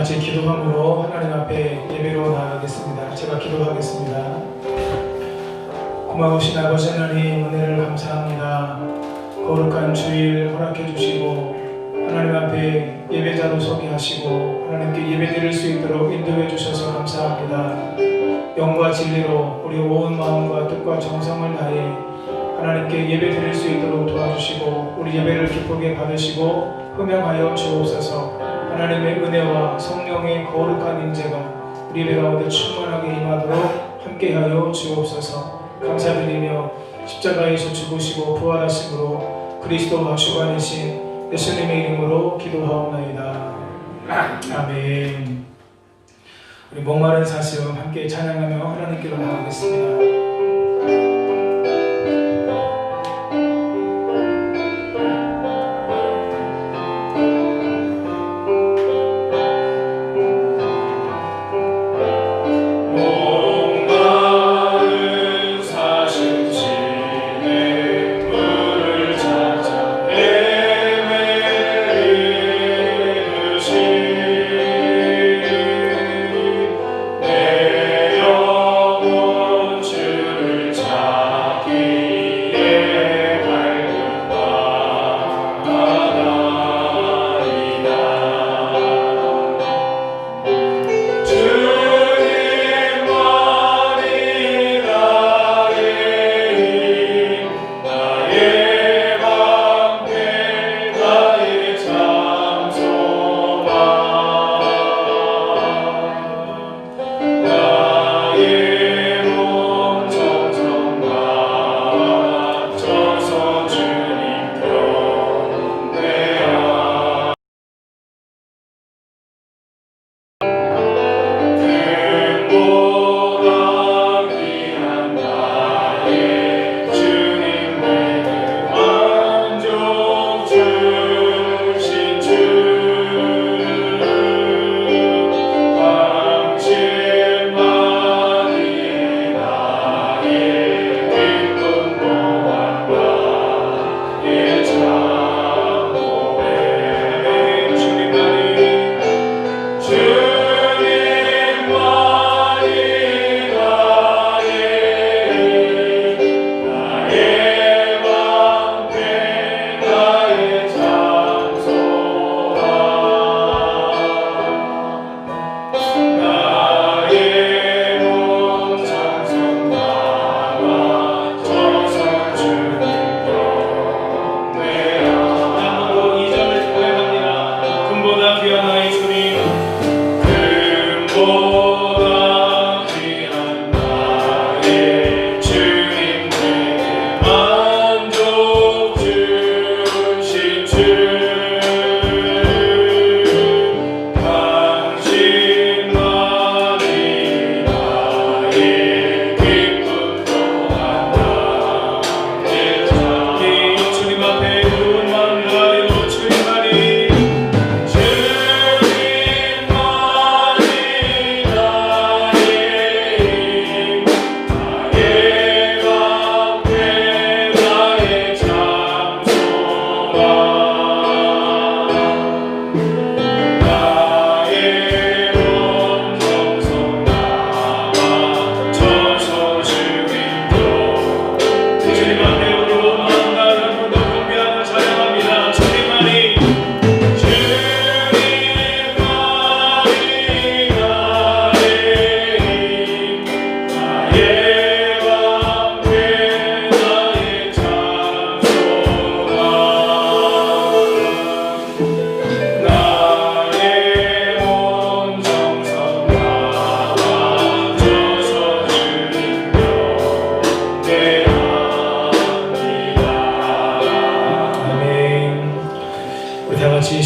같이 기도함으로 하나님 앞에 예배로 나아가겠습니다. 제가 기도하겠습니다. 고마우신 아버지 하나님, 은혜를 감사합니다. 거룩한 주일 허락해 주시고 하나님 앞에 예배자로 서게 하시고 하나님께 예배드릴 수 있도록 인도해 주셔서 감사합니다. 영과 진리로 우리 온 마음과 뜻과 정성을 다해 하나님께 예배드릴 수 있도록 도와주시고 우리 예배를 기쁘게 받으시고 흠양하여 주옵소서. 하나님의 은혜와 성령의 거룩한 인재가 우리 예배 가운데 충만하게 임하도록 함께하여 주옵소서. 감사드리며 십자가에서 죽으시고 부활하심으로 그리스도와 주관이신 예수님의 이름으로 기도하옵나이다. 아멘. 우리 목마른 사슴 함께 찬양하며 하나님께로 나아가겠습니다.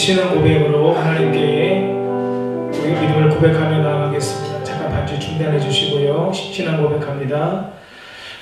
신앙 고백으로 하나님께 우리 믿음을 고백하며 나아가겠습니다. 잠깐 반주 중단해 주시고요. 신앙 고백합니다.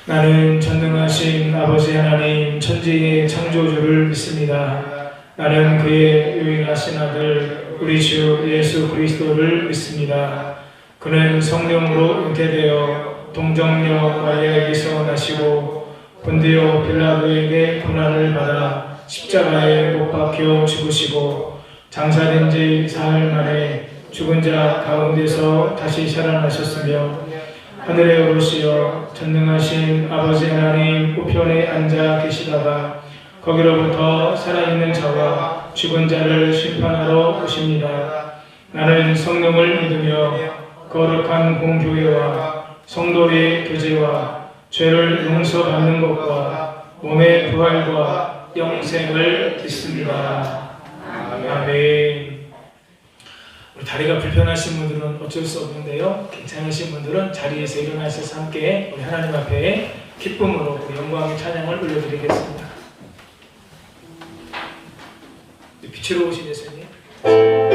나는 전능하신 아버지 하나님 천지의 창조주를 믿습니다. 나는 그의 유일하신 아들 우리 주 예수 그리스도를 믿습니다. 그는 성령으로 잉태되어 동정녀 마리아에게서 나시고 본디오 빌라도에게 고난을 받아 십자가에 못 박혀 죽으시고 장사된 지 사흘 만에 죽은 자 가운데서 다시 살아나셨으며 하늘에 오르시어 전능하신 아버지 하나님 우편에 앉아 계시다가 거기로부터 살아있는 자와 죽은 자를 심판하러 오십니다. 나는 성령을 믿으며 거룩한 공교회와 성도의 교제와 죄를 용서받는 것과 몸의 부활과 영생을 믿습니다. 아멘. 우리 다리가 불편하신 분들은 어쩔 수 없는데요, 괜찮으신 분들은 자리에서 일어나셔서 함께 우리 하나님 앞에 기쁨으로 우리 영광의 찬양을 올려드리겠습니다. 빛으로 오신 예수님, 나의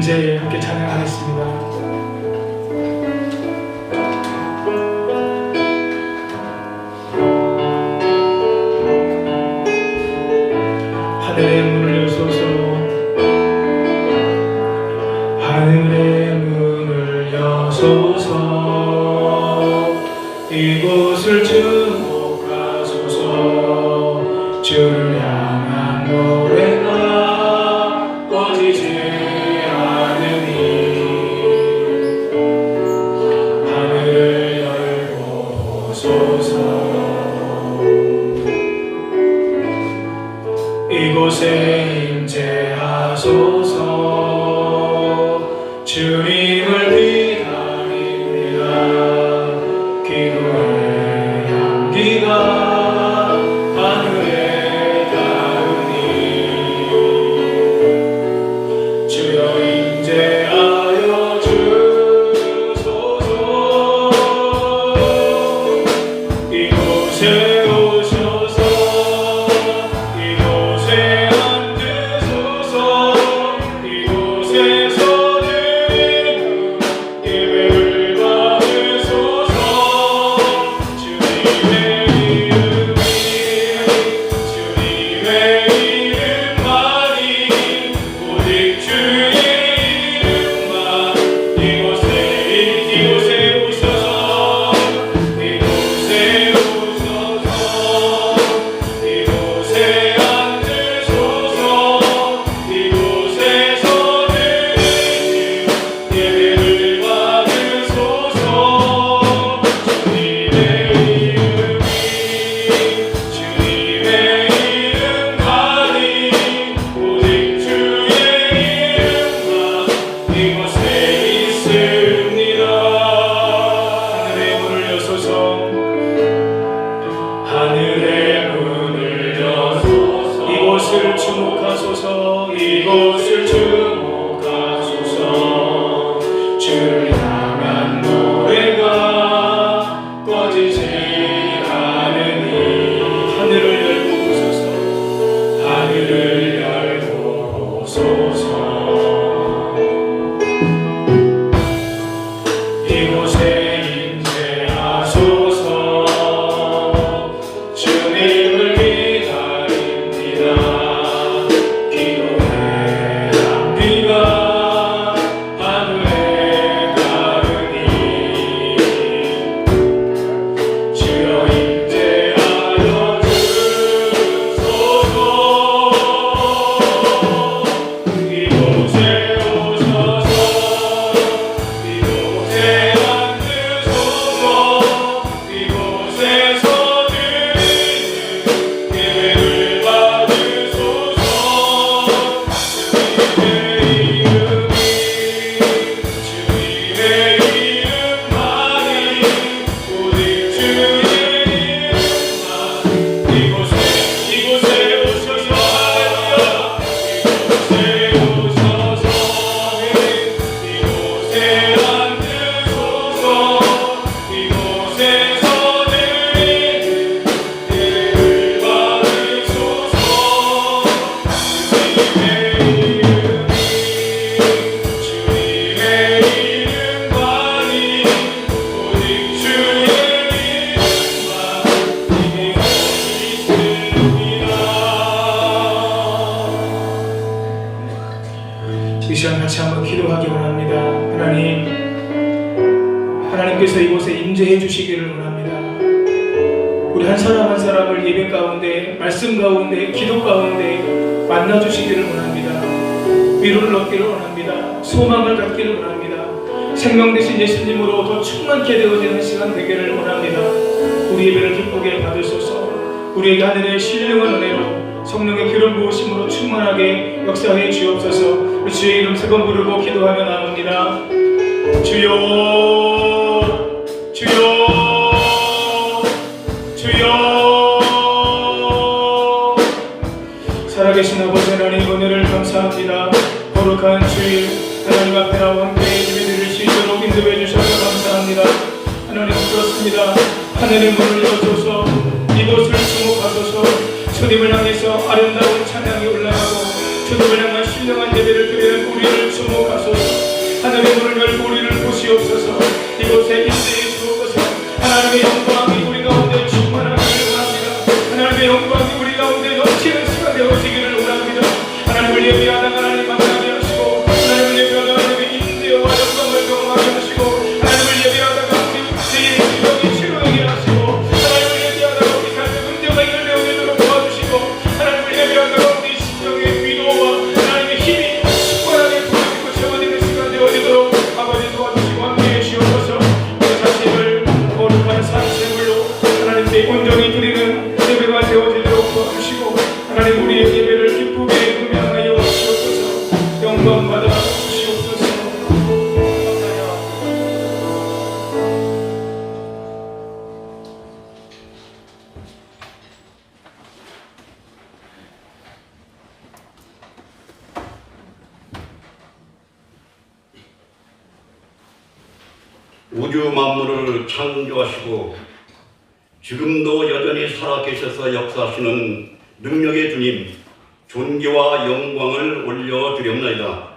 임재 함께 찬양하겠습니다. 하늘의 문을 여소서 하늘의 문을 여소서 이곳을 주목하소서 주를 향한 노래가 꺼지지 않으니 하늘을 열고 보소서 이곳에 임재하소서 주님을 기다립니다. 기도의 향기가 하늘에 닿으니 주여 임재하여 주소서 이곳에 오셔서 이곳을 주목하소서 이곳을 주목하소서 주를 향한 노래가 꺼지지 않으니 하늘을 열고 보소서 하늘을 열고 보소서 이곳에 임재하소서 주님을 이 시간 같이 한번 기도하기 원합니다. 하나님께서 이곳에 임재해 주시기를 원합니다. 우리 한 사람 한 사람을 예배 가운데, 말씀 가운데, 기도 가운데 만나 주시기를 원합니다. 위로를 얻기를 원합니다. 소망을 갖기를 원합니다. 생명 되신 예수님으로 더 충만케 되어지는 시간 되기를 원합니다. 우리 예배를 기쁘게 받으소서. 우리에게 하늘의 신령한 은혜로 성령의 기름 부으심으로 충만하게 역사해 주옵소서. 주의 이름 세 번 부르고 기도하며 나옵니다. 주여 주여 주여. 살아계신 아버지 하나님 은혜를 감사합니다. 거룩한 주일 하나님 앞에 나와 함께 예배드릴 수 있도록 인도해 주셔서 감사합니다. 하나님 그렇습니다. 하늘의 문을 열어줘서 이곳을 주목하소서. 주님을 향해서 아름다운 찬양이 올라가고 주님을 향한 신령한 예배를 드리는 열고 우리를 주목하소서. 하늘의 문을 열고 우리를 보시옵소서. 이곳에 임재해 주옵소서. 하나님의 영광이 우리 가운데 충만하기를 원합니다. 하나님의 영광이 우리 가운데 넘치는 시간 되어지기를 원합니다. 하나님을 예배하다가 하나님 만나게 하시고, 하나님을 예배하다가 하나님의 임재와 영광을 경험하게 하시고, 하나님을 예배하다가 우리 영이 치료하게 하시고, 하나님을 예배하다가 우리 삶의 문제가 해결되도록 도와주시고, 하나님을 예배하다가 우리 심령의 위로와 하나님의 힘이 충만하게 부어지고 채워지는 시간 되어지도록 아버지 도와주시고 함께해 주옵소서. 우리 자신을 거룩한 산세물로 하나님께 온전히 드리는 예배가 되어지도록 도와주시고, 하나님 우리의 예배를 기쁘게 음양하여 주옵소서. 영광 받아 주시옵소서. 우주 만물을 창조하시고 지금도 여전히 살아계셔서 역사하시는 능력의 주님, 존귀와 영광을 올려드리옵나이다.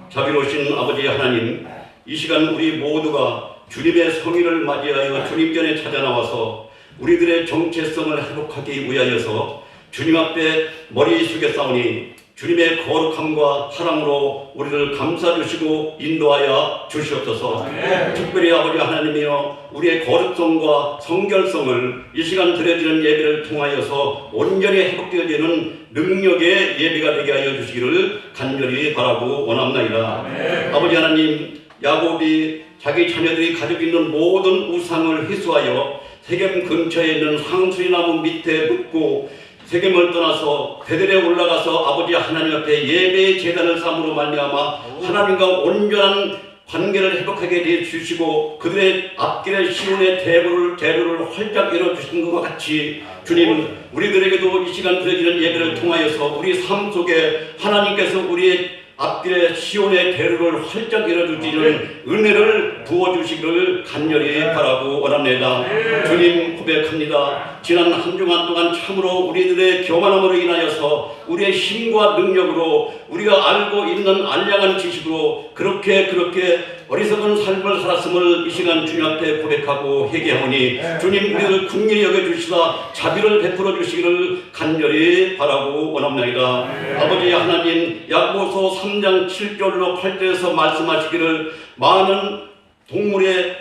자비로우신 아버지 하나님, 이 시간 우리 모두가 주님의 성의를 맞이하여 주님 전에 찾아나와서 우리들의 정체성을 회복하기 위하여서 주님 앞에 머리 숙여 싸우니 주님의 거룩함과 사랑으로 우리를 감싸주시고 인도하여 주시옵소서. 특별히 아버지 하나님이여, 우리의 거룩성과 성결성을 이 시간 드려지는 예배를 통하여서 온전히 회복되어지는 능력의 예배가 되게 하여 주시기를 간절히 바라고 원합나이다. 아버지 하나님, 야곱이 자기 자녀들이 가지고 있는 모든 우상을 회수하여 세겜 근처에 있는 상수리나무 밑에 묻고 세겜을 떠나서 베델에 올라가서 아버지 하나님 앞에 예배의 제단을 삼으로 말미암아 하나님과 온전한 관계를 회복하게 해 주시고 그들의 앞길에 시온의 대로를 활짝 열어주신 것과 같이 주님, 우리들에게도 이 시간 드려지는 예배를 통하여서 우리 삶 속에 하나님께서 우리의 앞길에 시온의 대로를 활짝 열어주시는 은혜를 부어주시기를 간절히 바라고 원합니다. 주님, 고백합니다. 지난 한 주간 동안 참으로 우리들의 교만함으로 인하여서 우리의 힘과 능력으로 우리가 알고 있는 알량한 지식으로 그렇게 어리석은 삶을 살았음을 이 시간 주님 앞에 고백하고 회개하오니 주님, 우리를 긍휼히 여겨주시다 자비를 베풀어 주시기를 간절히 바라고 원합니다. 아버지 하나님, 야고보서 3장 7절로 8절에서 말씀하시기를 많은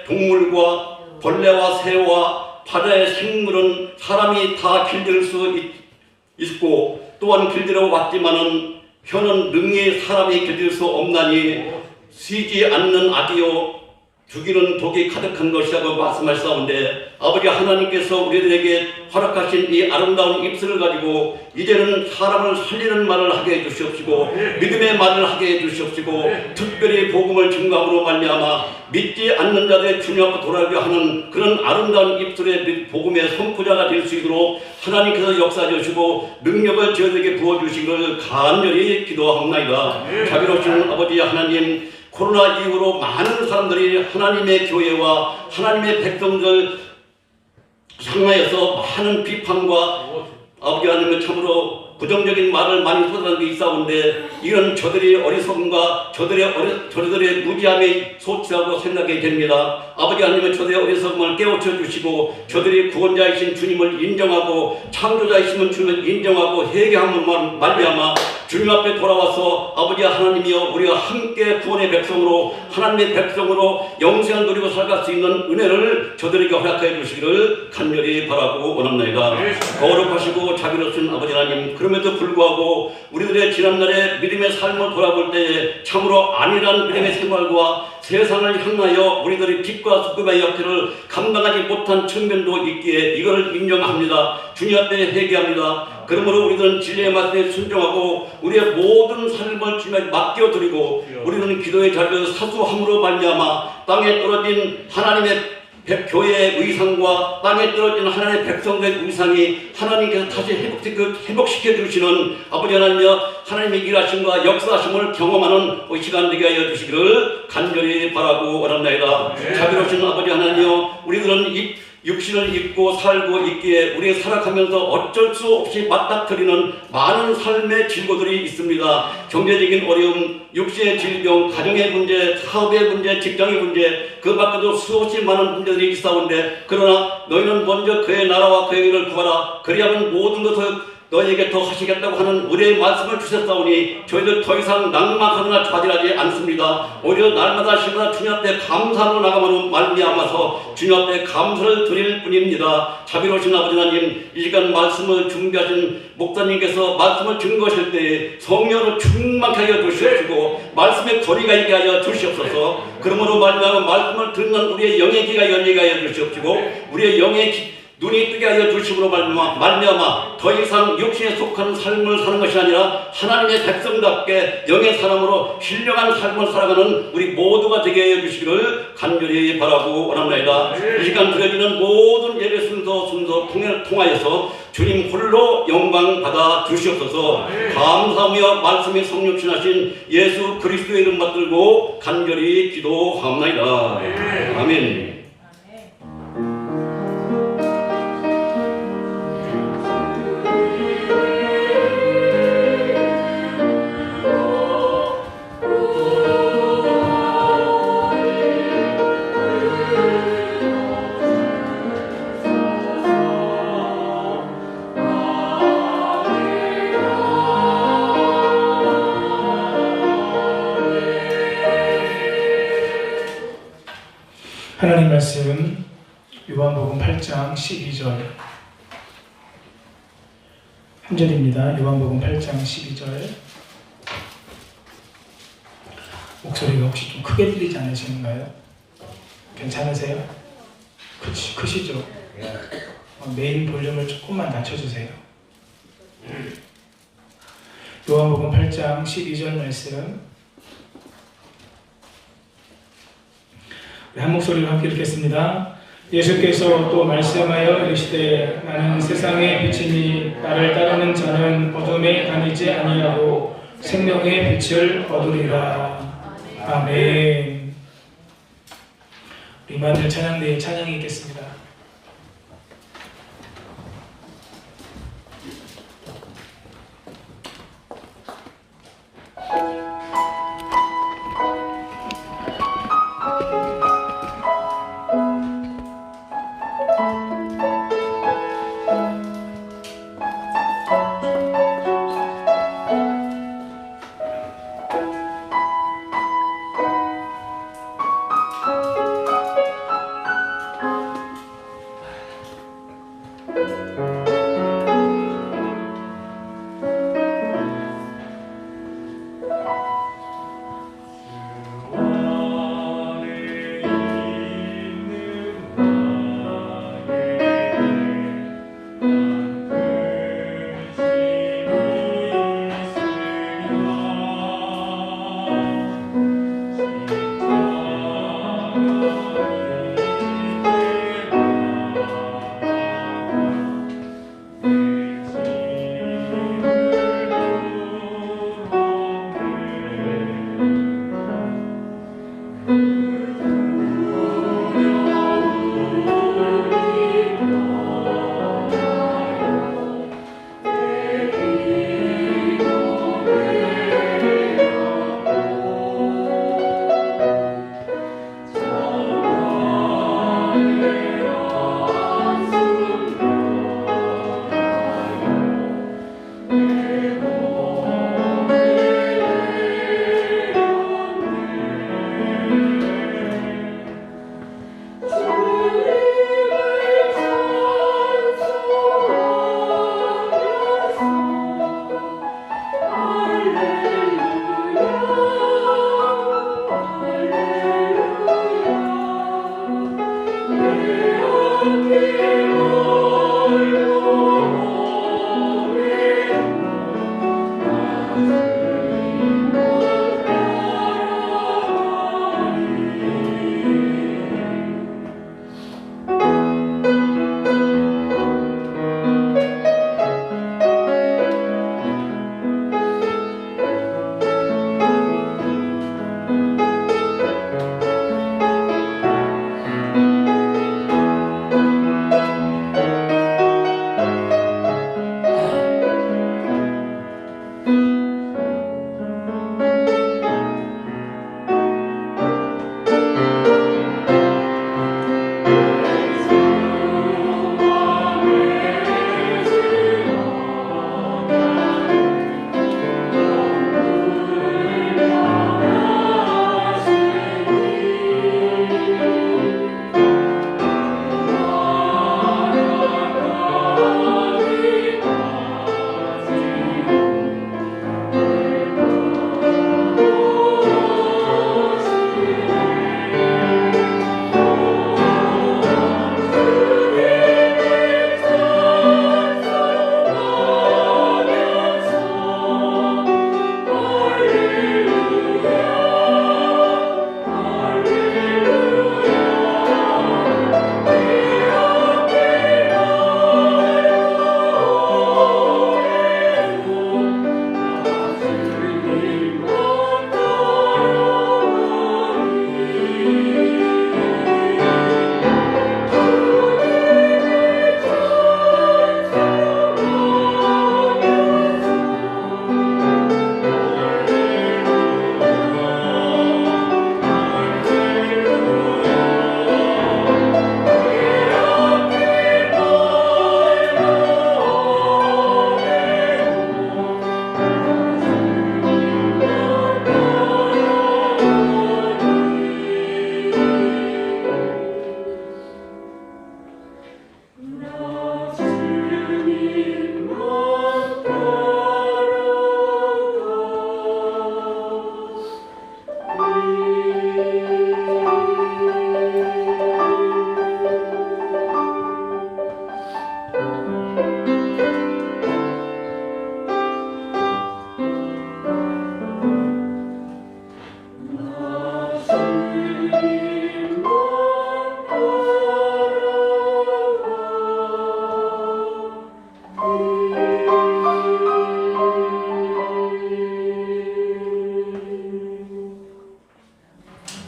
동물과 벌레와 새와 바다의 생물은 사람이 다 길들일 수 있고 또한 길들여 왔지만은 혀는 능히 사람이 길들일 수 없나니 쉬지 않는 악이요 죽이는 독이 가득한 것이라고 말씀하시사온데, 아버지 하나님께서 우리들에게 허락하신 이 아름다운 입술을 가지고 이제는 사람을 살리는 말을 하게 해주시옵시고 믿음의 말을 하게 해주시옵시고 특별히 복음을 증거함으로 말미암아 믿지 않는 자들의 주님 앞에 돌아오게 하는 그런 아름다운 입술의 복음의 선포자가 될 수 있도록 하나님께서 역사해 주시고 능력을 저희들에게 부어주시기를 간절히 기도합니다. 자비로우신 아버지 하나님, 코로나 이후로 많은 사람들이 하나님의 교회와 하나님의 백성들 향하여서 많은 비판과 아버지 하나님의 참으로 부정적인 말을 많이 쏟아내는 게 있사온데, 이런 저들의 어리석음과 저들의 무지함이 소치라고 생각이 됩니다. 아버지 하나님은 저들의 어리석음을 깨우쳐 주시고 저들이 구원자이신 주님을 인정하고 창조자이신 주님을 인정하고 회개함으로 말미암아 주님 앞에 돌아와서 아버지 하나님이여, 우리가 함께 구원의 백성으로 하나님의 백성으로 영생을 누리고 살아갈 수 있는 은혜를 저들에게 허락해 주시기를 간절히 바라고 원합니다. 거룩하시고 자비로우신 아버지 하나님, 그럼에도 불구하고 우리들의 지난날의 믿음의 삶을 돌아볼 때에 참으로 안일한 믿음의 생활과 세상을 향하여 우리들이 빛과 소금의 역할을 감당하지 못한 측면도 있기에 이걸 인정합니다. 주님 앞에 회개합니다. 그러므로 우리들은 진리의 말씀에 순종하고 우리의 모든 삶을 주님께 맡겨드리고 우리는 기도의 자리에서 사수함으로 말미암아 땅에 떨어진 하나님의 교회의 의상과 땅에 떨어진 하나님의 백성들의 의상이 하나님께서 다시 회복시켜 주시는 아버지 하나님이여, 하나님의 일하심과 역사하심을 경험하는 이 시간 되게 하여 주시기를 간절히 바라고 원합니다. 자비로우신 아버지 하나님이여, 우리들은 이 육신을 입고 살고 있기에 우리가 살아가면서 어쩔 수 없이 맞닥뜨리는 많은 삶의 질고들이 있습니다. 경제적인 어려움, 육신의 질병, 가정의 문제, 사업의 문제, 직장의 문제, 그 밖에도 수없이 많은 문제들이 있사온데 그러나 너희는 먼저 그의 나라와 그의 의를 구하라. 그리하면 모든 것을 너희에게 더 하시겠다고 하는 우리의 말씀을 주셨사오니 저희들 더 이상 낭망하거나 좌절하지 않습니다. 오히려 날마다 시마다 주님 앞에 감사로 나감으로 말미암아서 주님 앞에 감사를 드릴 뿐입니다. 자비로우신 아버지 하나님, 이 시간 말씀을 준비하신 목사님께서 말씀을 증거하실 때 성령으로 충만하게 하여 주시옵시고 말씀의 거리가 있게 하여 주시옵소서. 그러므로 말미암아 말씀을 듣는 우리의 영의 귀가 열리게 하여 주시옵시고 우리의 영의 눈이 뜨게 하여 주심으로 말미암아 더 이상 육신에 속한 삶을 사는 것이 아니라 하나님의 백성답게 영의 사람으로 신령한 삶을 살아가는 우리 모두가 되게 하여 주시기를 간절히 바라고 원합니다. 이 시간 드려지는 모든 예배 순서 통하여서 주님 홀로 영광 받아 주시옵소서. 감사하며 말씀이 성육신하신 예수 그리스도의 이름 받들고 간절히 기도하옵나이다. 아멘. 하나님 말씀 요한복음 8장 12절 한 절입니다. 요한복음 8장 12절. 목소리가 혹시 좀 크게 들리지 않으시는가요? 괜찮으세요? 크시죠? 메인 볼륨을 조금만 낮춰주세요. 요한복음 8장 12절 말씀 한 목소리로 함께 읽겠습니다. 예수께서 또 말씀하여 이르시되 나는 세상의 빛이니 나를 따르는 자는 어둠에 다니지 아니하고 생명의 빛을 얻으리라. 아멘. 우리 이만들 찬양대에 찬양이 있겠습니다.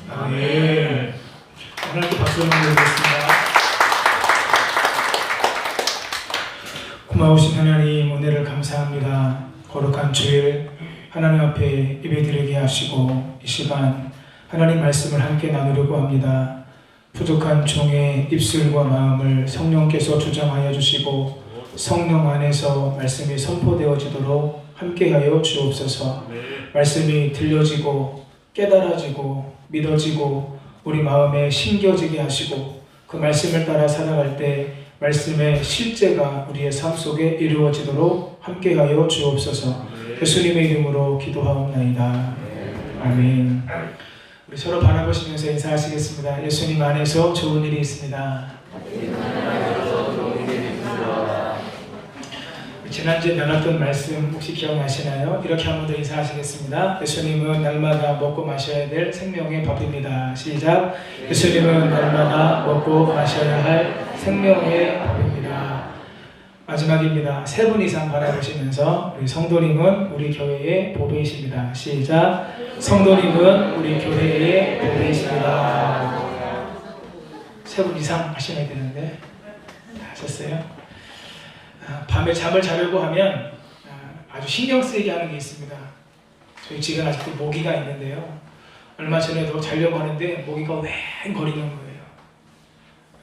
아멘. 하나님께 박수 한번 드리겠습니다. 고마우신 하나님, 은혜를 감사합니다. 거룩한 주일 하나님 앞에 예배드리게 하시고 이 시간 하나님 말씀을 함께 나누려고 합니다. 부족한 종의 입술과 마음을 성령께서 주장하여 주시고 성령 안에서 말씀이 선포되어지도록 함께하여 주옵소서. 말씀이 들려지고 깨달아지고 믿어지고 우리 마음에 심겨지게 하시고 그 말씀을 따라 살아갈 때 말씀의 실제가 우리의 삶 속에 이루어지도록 함께하여 주옵소서. 예수님의 이름으로 기도하옵나이다. 아멘. 우리 서로 바라보시면서 인사하시겠습니다. 예수님 안에서 좋은 일이 있습니다. 지난주에 나눴던 말씀 혹시 기억나시나요? 이렇게 한번 더 인사하시겠습니다. 예수님은 날마다 먹고 마셔야 될 생명의 밥입니다. 시작. 예수님은 날마다 먹고 마셔야 할 생명의 밥입니다. 마지막입니다. 3분 이상 바라보시면서 우리 성도님은 우리 교회의 보배이십니다. 시작. 성도님은 우리 교회의 보배이십니다. 3분 이상 하셔야 되는데 다 하셨어요? 밤에 잠을 자려고 하면 아주 신경 쓰이게 하는 게 있습니다. 저희 집에 아직도 모기가 있는데요. 얼마 전에도 자려고 하는데 모기가 웽 거리는 거예요.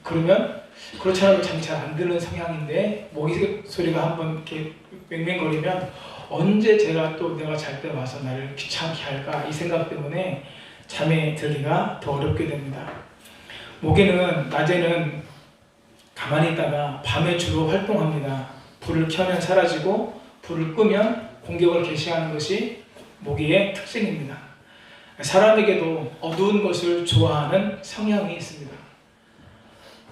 그러면 그렇지 않아도 잠이 잘 안 드는 성향인데 모기 소리가 한번 이렇게 맹맹거리면 언제 제가 또 내가 잘 때 와서 나를 귀찮게 할까 이 생각 때문에 잠에 들기가 더 어렵게 됩니다. 모기는 낮에는 가만히 있다가 밤에 주로 활동합니다. 불을 켜면 사라지고 불을 끄면 공격을 개시하는 것이 모기의 특징입니다. 사람에게도 어두운 것을 좋아하는 성향이 있습니다.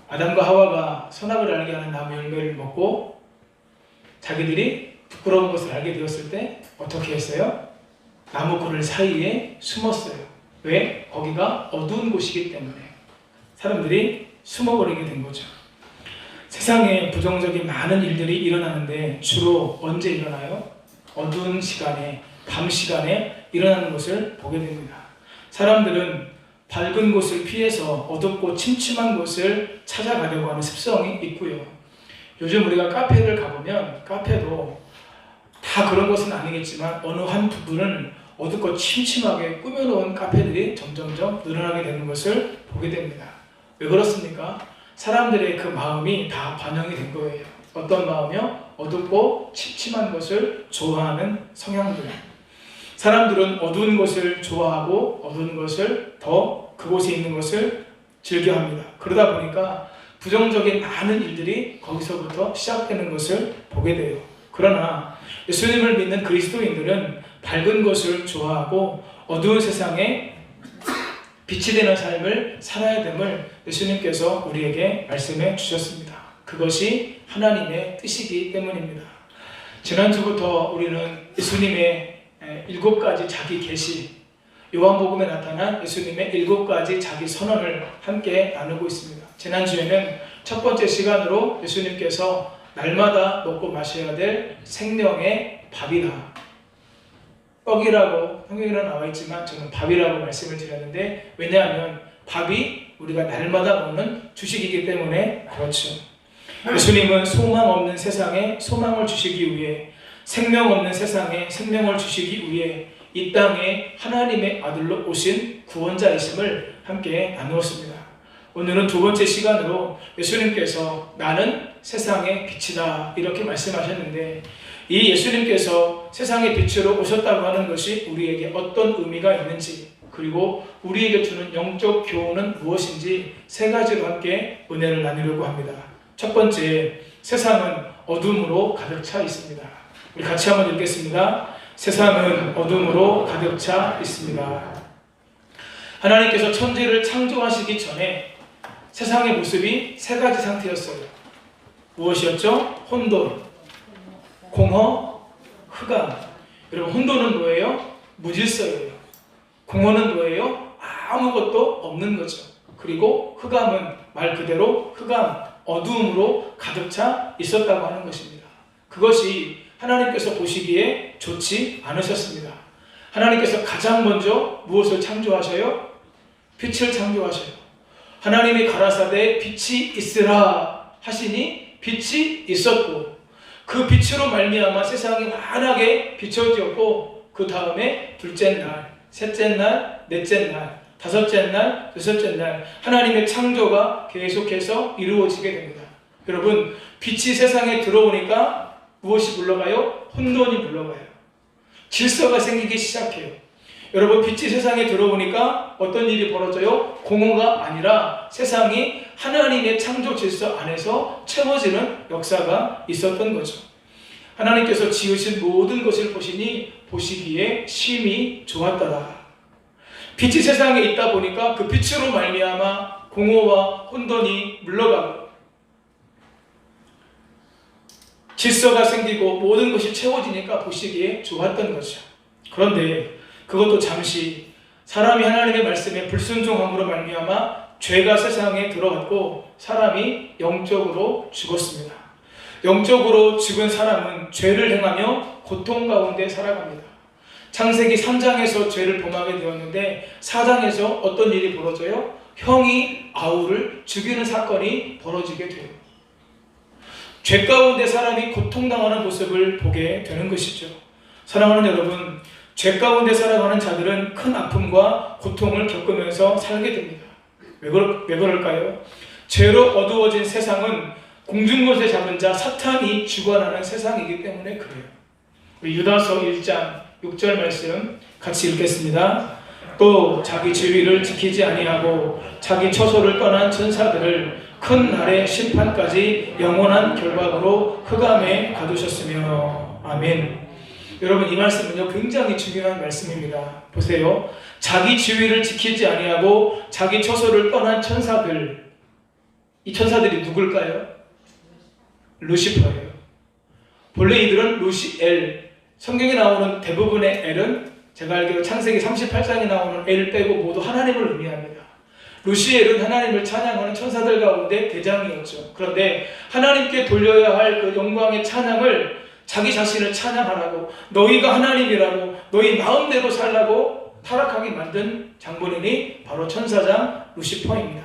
아담과 하와가 선악을 알게 하는 나무 열매를 먹고 자기들이 부끄러운 것을 알게 되었을 때 어떻게 했어요? 나무 그늘 사이에 숨었어요. 왜? 거기가 어두운 곳이기 때문에 사람들이 숨어버리게 된 거죠. 세상에 부정적인 많은 일들이 일어나는데 주로 언제 일어나요? 어두운 시간에, 밤 시간에 일어나는 것을 보게 됩니다. 사람들은 밝은 곳을 피해서 어둡고 침침한 곳을 찾아가려고 하는 습성이 있고요. 요즘 우리가 카페를 가보면 카페도 다 그런 것은 아니겠지만 어느 한 부분은 어둡고 침침하게 꾸며놓은 카페들이 점점점 늘어나게 되는 것을 보게 됩니다. 왜 그렇습니까? 사람들의 그 마음이 다 반영이 된 거예요. 어떤 마음이요? 어둡고 침침한 것을 좋아하는 성향들. 사람들은 어두운 것을 좋아하고 어두운 것을 더 그곳에 있는 것을 즐겨합니다. 그러다 보니까 부정적인 많은 일들이 거기서부터 시작되는 것을 보게 돼요. 그러나 예수님을 믿는 그리스도인들은 밝은 것을 좋아하고 어두운 세상에 빛이 되는 삶을 살아야 됨을 예수님께서 우리에게 말씀해 주셨습니다. 그것이 하나님의 뜻이기 때문입니다. 지난주부터 우리는 예수님의 7가지 자기 계시, 요한복음에 나타난 예수님의 7가지 자기 선언을 함께 나누고 있습니다. 지난주에는 첫 번째 시간으로 예수님께서 날마다 먹고 마셔야 될 생명의 밥이다. 떡이라고 성경에는 나와 있지만 저는 밥이라고 말씀을 드렸는데, 왜냐하면 밥이 우리가 날마다 먹는 주식이기 때문에 그렇죠. 예수님은 소망 없는 세상에 소망을 주시기 위해, 생명 없는 세상에 생명을 주시기 위해 이 땅에 하나님의 아들로 오신 구원자이심을 함께 나누었습니다. 오늘은 두 번째 시간으로 예수님께서 나는 세상의 빛이다 이렇게 말씀하셨는데, 이 예수님께서 세상의 빛으로 오셨다고 하는 것이 우리에게 어떤 의미가 있는지, 그리고 우리에게 주는 영적 교훈은 무엇인지 세 가지로 함께 은혜를 나누려고 합니다. 첫 번째, 세상은 어둠으로 가득 차 있습니다. 우리 같이 한번 읽겠습니다. 세상은 어둠으로 가득 차 있습니다. 하나님께서 천지를 창조하시기 전에 세상의 모습이 세 가지 상태였어요. 무엇이었죠? 혼돈, 공허, 흑암. 여러분, 혼돈은 뭐예요? 무질서예요. 공허는 뭐예요? 아무것도 없는 거죠. 그리고 흑암은 말 그대로 흑암, 어두움으로 가득 차 있었다고 하는 것입니다. 그것이 하나님께서 보시기에 좋지 않으셨습니다. 하나님께서 가장 먼저 무엇을 창조하셔요? 빛을 창조하셔요. 하나님이 가라사대 빛이 있으라 하시니 빛이 있었고, 그 빛으로 말미암아 세상이 환하게 비춰지었고, 그 다음에 둘째 날, 셋째 날, 넷째 날, 다섯째 날, 여섯째 날 하나님의 창조가 계속해서 이루어지게 됩니다. 여러분, 빛이 세상에 들어오니까 무엇이 물러가요? 혼돈이 물러가요. 질서가 생기기 시작해요. 여러분, 빛이 세상에 들어오니까 어떤 일이 벌어져요? 공허가 아니라 세상이 하나님의 창조 질서 안에서 채워지는 역사가 있었던 거죠. 하나님께서 지으신 모든 것을 보시니 보시기에 심히 좋았더라. 빛이 세상에 있다 보니까 그 빛으로 말미암아 공허와 혼돈이 물러가고 질서가 생기고 모든 것이 채워지니까 보시기에 좋았던 거죠. 그런데 그것도 잠시 사람이 하나님의 말씀에 불순종함으로 말미암아 죄가 세상에 들어왔고 사람이 영적으로 죽었습니다. 영적으로 죽은 사람은 죄를 행하며 고통 가운데 살아갑니다. 창세기 3장에서 죄를 범하게 되었는데 4장에서 어떤 일이 벌어져요? 형이 아우를 죽이는 사건이 벌어지게 돼요. 죄 가운데 사람이 고통당하는 모습을 보게 되는 것이죠. 사랑하는 여러분, 죄 가운데 살아가는 자들은 큰 아픔과 고통을 겪으면서 살게 됩니다. 왜 그럴까요? 죄로 어두워진 세상은 공중못에 잡은 자 사탄이 주관하는 세상이기 때문에 그래요. 우리 유다서 1장 6절 말씀 같이 읽겠습니다. 또 자기 지위를 지키지 아니하고 자기 처소를 떠난 천사들을 큰 날의 심판까지 영원한 결박으로 흑암에 가두셨으며. 아멘. 여러분, 이 말씀은요 굉장히 중요한 말씀입니다. 보세요. 자기 지위를 지키지 아니하고 자기 처소를 떠난 천사들, 이 천사들이 누굴까요? 루시퍼예요. 본래 이들은 루시엘, 성경에 나오는 대부분의 엘은 제가 알기로 창세기 38장에 나오는 엘 빼고 모두 하나님을 의미합니다. 루시엘은 하나님을 찬양하는 천사들 가운데 대장이었죠. 그런데 하나님께 돌려야 할 그 영광의 찬양을 자기 자신을 찬양하라고, 너희가 하나님이라고, 너희 마음대로 살라고 타락하게 만든 장본인이 바로 천사장 루시퍼입니다.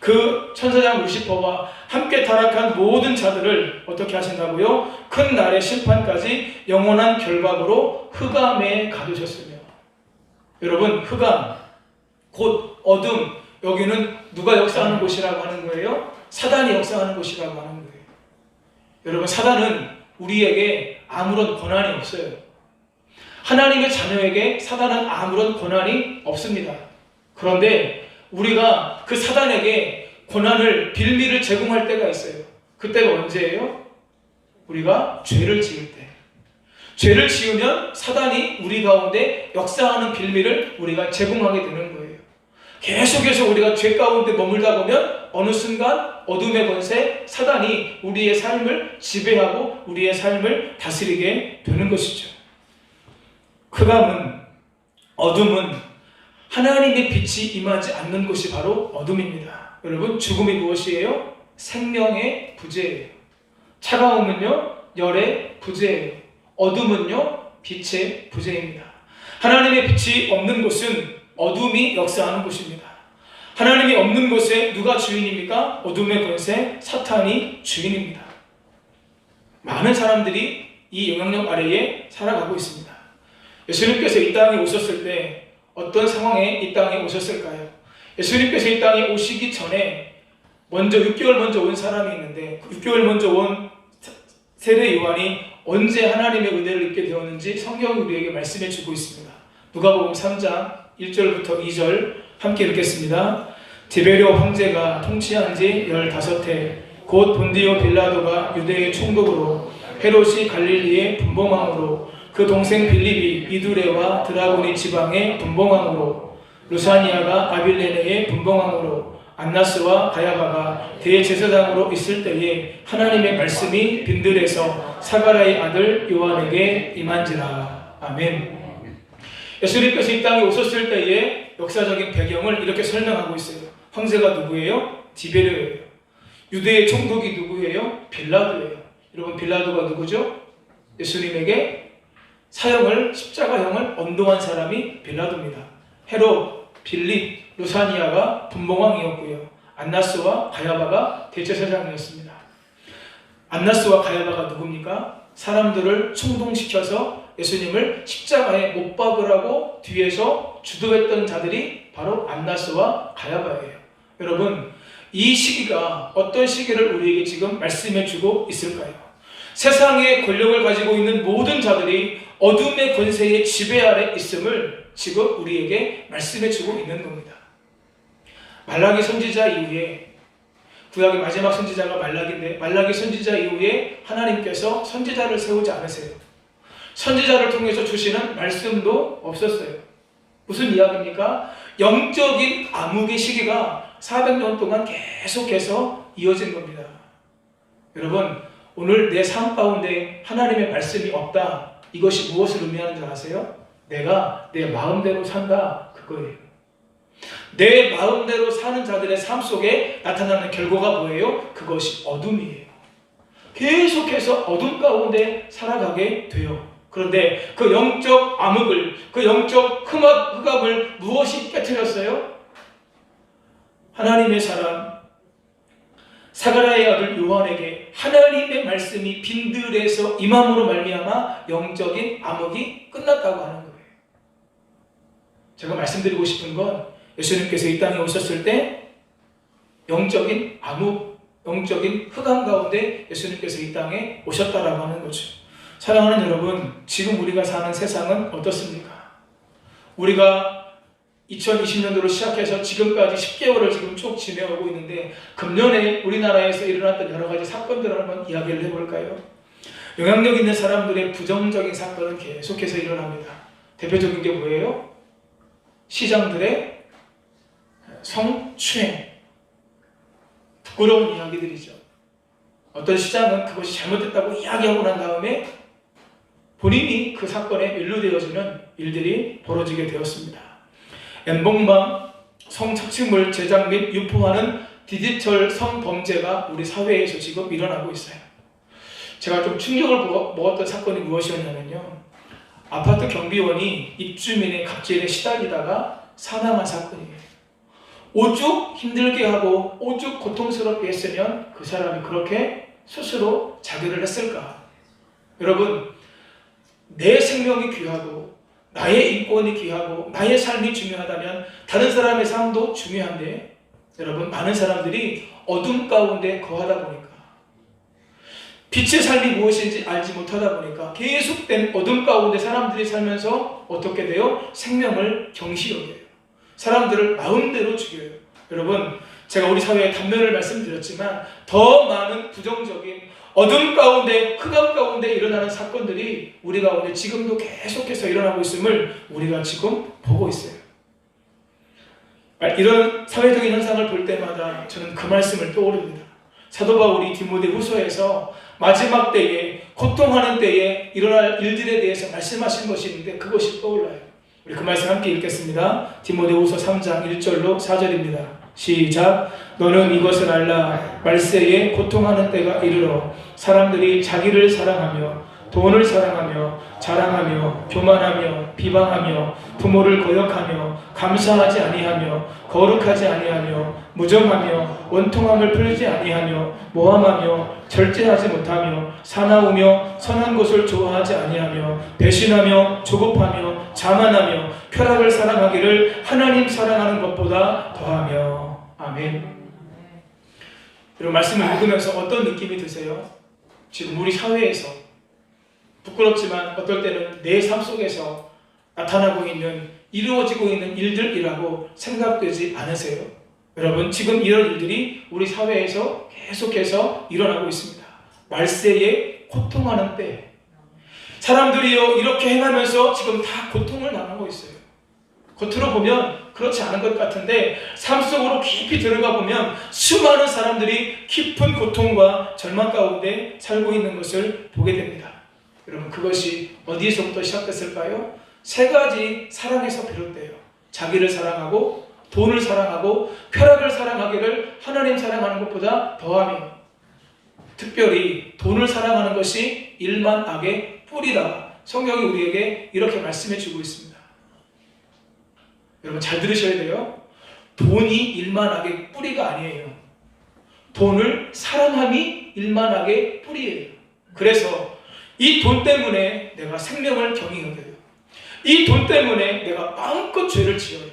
그 천사장 루시퍼와 함께 타락한 모든 자들을 어떻게 하신다고요? 큰 날의 심판까지 영원한 결박으로 흑암에 가두셨으며. 여러분, 흑암, 곧 어둠, 여기는 누가 역사하는 곳이라고 하는 거예요? 사단이 역사하는 곳이라고 하는 거예요. 여러분, 사단은 우리에게 아무런 권한이 없어요. 하나님의 자녀에게 사단은 아무런 권한이 없습니다. 그런데 우리가 그 사단에게 권한을, 빌미를 제공할 때가 있어요. 그때가 언제예요? 우리가 죄를 지을 때. 죄를 지으면 사단이 우리 가운데 역사하는 빌미를 우리가 제공하게 되는 거예요. 계속해서 우리가 죄 가운데 머물다 보면 어느 순간 어둠의 권세, 사단이 우리의 삶을 지배하고 우리의 삶을 다스리게 되는 것이죠. 흑암은, 어둠은 하나님의 빛이 임하지 않는 곳이 바로 어둠입니다. 여러분, 죽음이 무엇이에요? 생명의 부재예요. 차가움은요, 열의 부재예요. 어둠은요, 빛의 부재입니다. 하나님의 빛이 없는 곳은 어둠이 역사하는 곳입니다. 하나님이 없는 곳에 누가 주인입니까? 어둠의 권세, 사탄이 주인입니다. 많은 사람들이 이 영향력 아래에 살아가고 있습니다. 예수님께서 이 땅에 오셨을 때 어떤 상황에 이 땅에 오셨을까요? 예수님께서 이 땅에 오시기 전에 6개월 먼저 온 사람이 있는데, 6개월 먼저 온 세례 요한이 언제 하나님의 은혜를 입게 되었는지 성경이 우리에게 말씀해 주고 있습니다. 누가복음 3장 1절부터 2절 함께 읽겠습니다. 디베리오 황제가 통치한 지 15해 곧 본디오 빌라도가 유대의 총독으로 헤롯이 갈릴리의 분봉왕으로 그 동생 빌립이 이두레와 드라고니 지방의 분봉왕으로 루사니아가 아빌레네의 분봉왕으로 안나스와 가야바가 대제사장으로 있을 때에 하나님의 말씀이 빈들에서 사가랴의 아들 요한에게 임한지라. 아멘. 예수님께서 이 땅에 오셨을 때의 역사적인 배경을 이렇게 설명하고 있어요. 황제가 누구예요? 디베르예요. 유대의 총독이 누구예요? 빌라도예요. 여러분, 빌라도가 누구죠? 예수님에게 사형을, 십자가형을 언도한 사람이 빌라도입니다. 헤롯, 빌립, 루사니아가 분봉왕이었고요. 안나스와 가야바가 대제사장이었습니다. 안나스와 가야바가 누굽니까? 사람들을 충동시켜서 예수님을 십자가에 못 박으라고 뒤에서 주도했던 자들이 바로 안나스와 가야바예요. 여러분, 이 시기가 어떤 시기를 우리에게 지금 말씀해 주고 있을까요? 세상의 권력을 가지고 있는 모든 자들이 어둠의 권세의 지배 아래 있음을 지금 우리에게 말씀해 주고 있는 겁니다. 말라기 선지자 이후에, 구약의 마지막 선지자가 말라기인데, 말라기 선지자 이후에 하나님께서 선지자를 세우지 않으세요. 선지자를 통해서 주시는 말씀도 없었어요. 무슨 이야기입니까? 영적인 암흑의 시기가 400년 동안 계속해서 이어진 겁니다. 여러분, 오늘 내 삶 가운데 하나님의 말씀이 없다. 이것이 무엇을 의미하는 줄 아세요? 내가 내 마음대로 산다. 그거예요. 내 마음대로 사는 자들의 삶 속에 나타나는 결과가 뭐예요? 그것이 어둠이에요. 계속해서 어둠 가운데 살아가게 돼요. 그런데 그 영적 암흑을, 그 영적 흑암을 무엇이 깨뜨렸어요? 하나님의 사람 사가랴의 아들 요한에게 하나님의 말씀이 빈들에서 임함으로 말미암아 영적인 암흑이 끝났다고 하는 거예요. 제가 말씀드리고 싶은 건 예수님께서 이 땅에 오셨을 때 영적인 암흑, 영적인 흑암 가운데 예수님께서 이 땅에 오셨다라고 하는 거죠. 사랑하는 여러분, 지금 우리가 사는 세상은 어떻습니까? 우리가 2020년도로 시작해서 지금까지 10개월을 지금 쭉 지내오고 있는데, 금년에 우리나라에서 일어났던 여러 가지 사건들을 한번 이야기를 해볼까요? 영향력 있는 사람들의 부정적인 사건은 계속해서 일어납니다. 대표적인 게 뭐예요? 시장들의 성추행, 부끄러운 이야기들이죠. 어떤 시장은 그것이 잘못됐다고 이야기하고 난 다음에 본인이 그 사건에 연루되어지는 일들이 벌어지게 되었습니다. 엠봉방 성착취물 제작 및 유포하는 디지털 성범죄가 우리 사회에서 지금 일어나고 있어요. 제가 좀 충격을 먹었던 사건이 무엇이었냐면요, 아파트 경비원이 입주민의 갑질에 시달리다가 사망한 사건이에요. 오죽 힘들게 하고 오죽 고통스럽게 했으면 그 사람이 그렇게 스스로 자결을 했을까? 여러분, 내 생명이 귀하고 나의 인권이 귀하고 나의 삶이 중요하다면 다른 사람의 삶도 중요한데, 여러분, 많은 사람들이 어둠 가운데 거하다 보니까, 빛의 삶이 무엇인지 알지 못하다 보니까 계속된 어둠 가운데 사람들이 살면서 어떻게 돼요? 생명을 경시여겨요. 사람들을 마음대로 죽여요. 여러분, 제가 우리 사회의 단면을 말씀드렸지만 더 많은 부정적인 어둠 가운데, 흑암 가운데 일어나는 사건들이 우리 가운데 지금도 계속해서 일어나고 있음을 우리가 지금 보고 있어요. 이런 사회적인 현상을 볼 때마다 저는 그 말씀을 떠오릅니다. 사도 바울이 디모데후서에서 마지막 때에, 고통하는 때에 일어날 일들에 대해서 말씀하신 것이 있는데 그것이 떠올라요. 우리 그 말씀 함께 읽겠습니다. 디모데후서 3장 1절로 4절입니다. 시작. 너는 이것을 알라. 말세에 고통하는 때가 이르러 사람들이 자기를 사랑하며 돈을 사랑하며 자랑하며 교만하며 비방하며 부모를 거역하며 감사하지 아니하며 거룩하지 아니하며 무정하며 원통함을 풀지 아니하며 모함하며 절제하지 못하며 사나우며 선한 것을 좋아하지 아니하며 배신하며 조급하며 자만하며 쾌락을 사랑하기를 하나님 사랑하는 것보다 더하며. 아멘. 이런 말씀을 읽으면서 어떤 느낌이 드세요? 지금 우리 사회에서 부끄럽지만 어떨 때는 내 삶 속에서 나타나고 있는, 이루어지고 있는 일들이라고 생각되지 않으세요? 여러분, 지금 이런 일들이 우리 사회에서 계속해서 일어나고 있습니다. 말세에 고통하는 때 사람들이요 이렇게 행하면서 지금 다 고통을 당하고 있어요. 겉으로 보면 그렇지 않은 것 같은데 삶 속으로 깊이 들어가 보면 수많은 사람들이 깊은 고통과 절망 가운데 살고 있는 것을 보게 됩니다. 여러분, 그것이 어디에서부터 시작됐을까요? 세 가지 사랑에서 비롯돼요. 자기를 사랑하고 돈을 사랑하고 쾌락을 사랑하기를 하나님 사랑하는 것보다 더하며, 특별히 돈을 사랑하는 것이 일만 악의 뿌리다. 성경이 우리에게 이렇게 말씀해 주고 있습니다. 여러분, 잘 들으셔야 돼요. 돈이 일만 악의 뿌리가 아니에요. 돈을 사랑함이 일만 악의 뿌리예요. 그래서 이 돈 때문에 내가 생명을 경히 여겨요. 이 돈 때문에 내가 마음껏 죄를 지어요.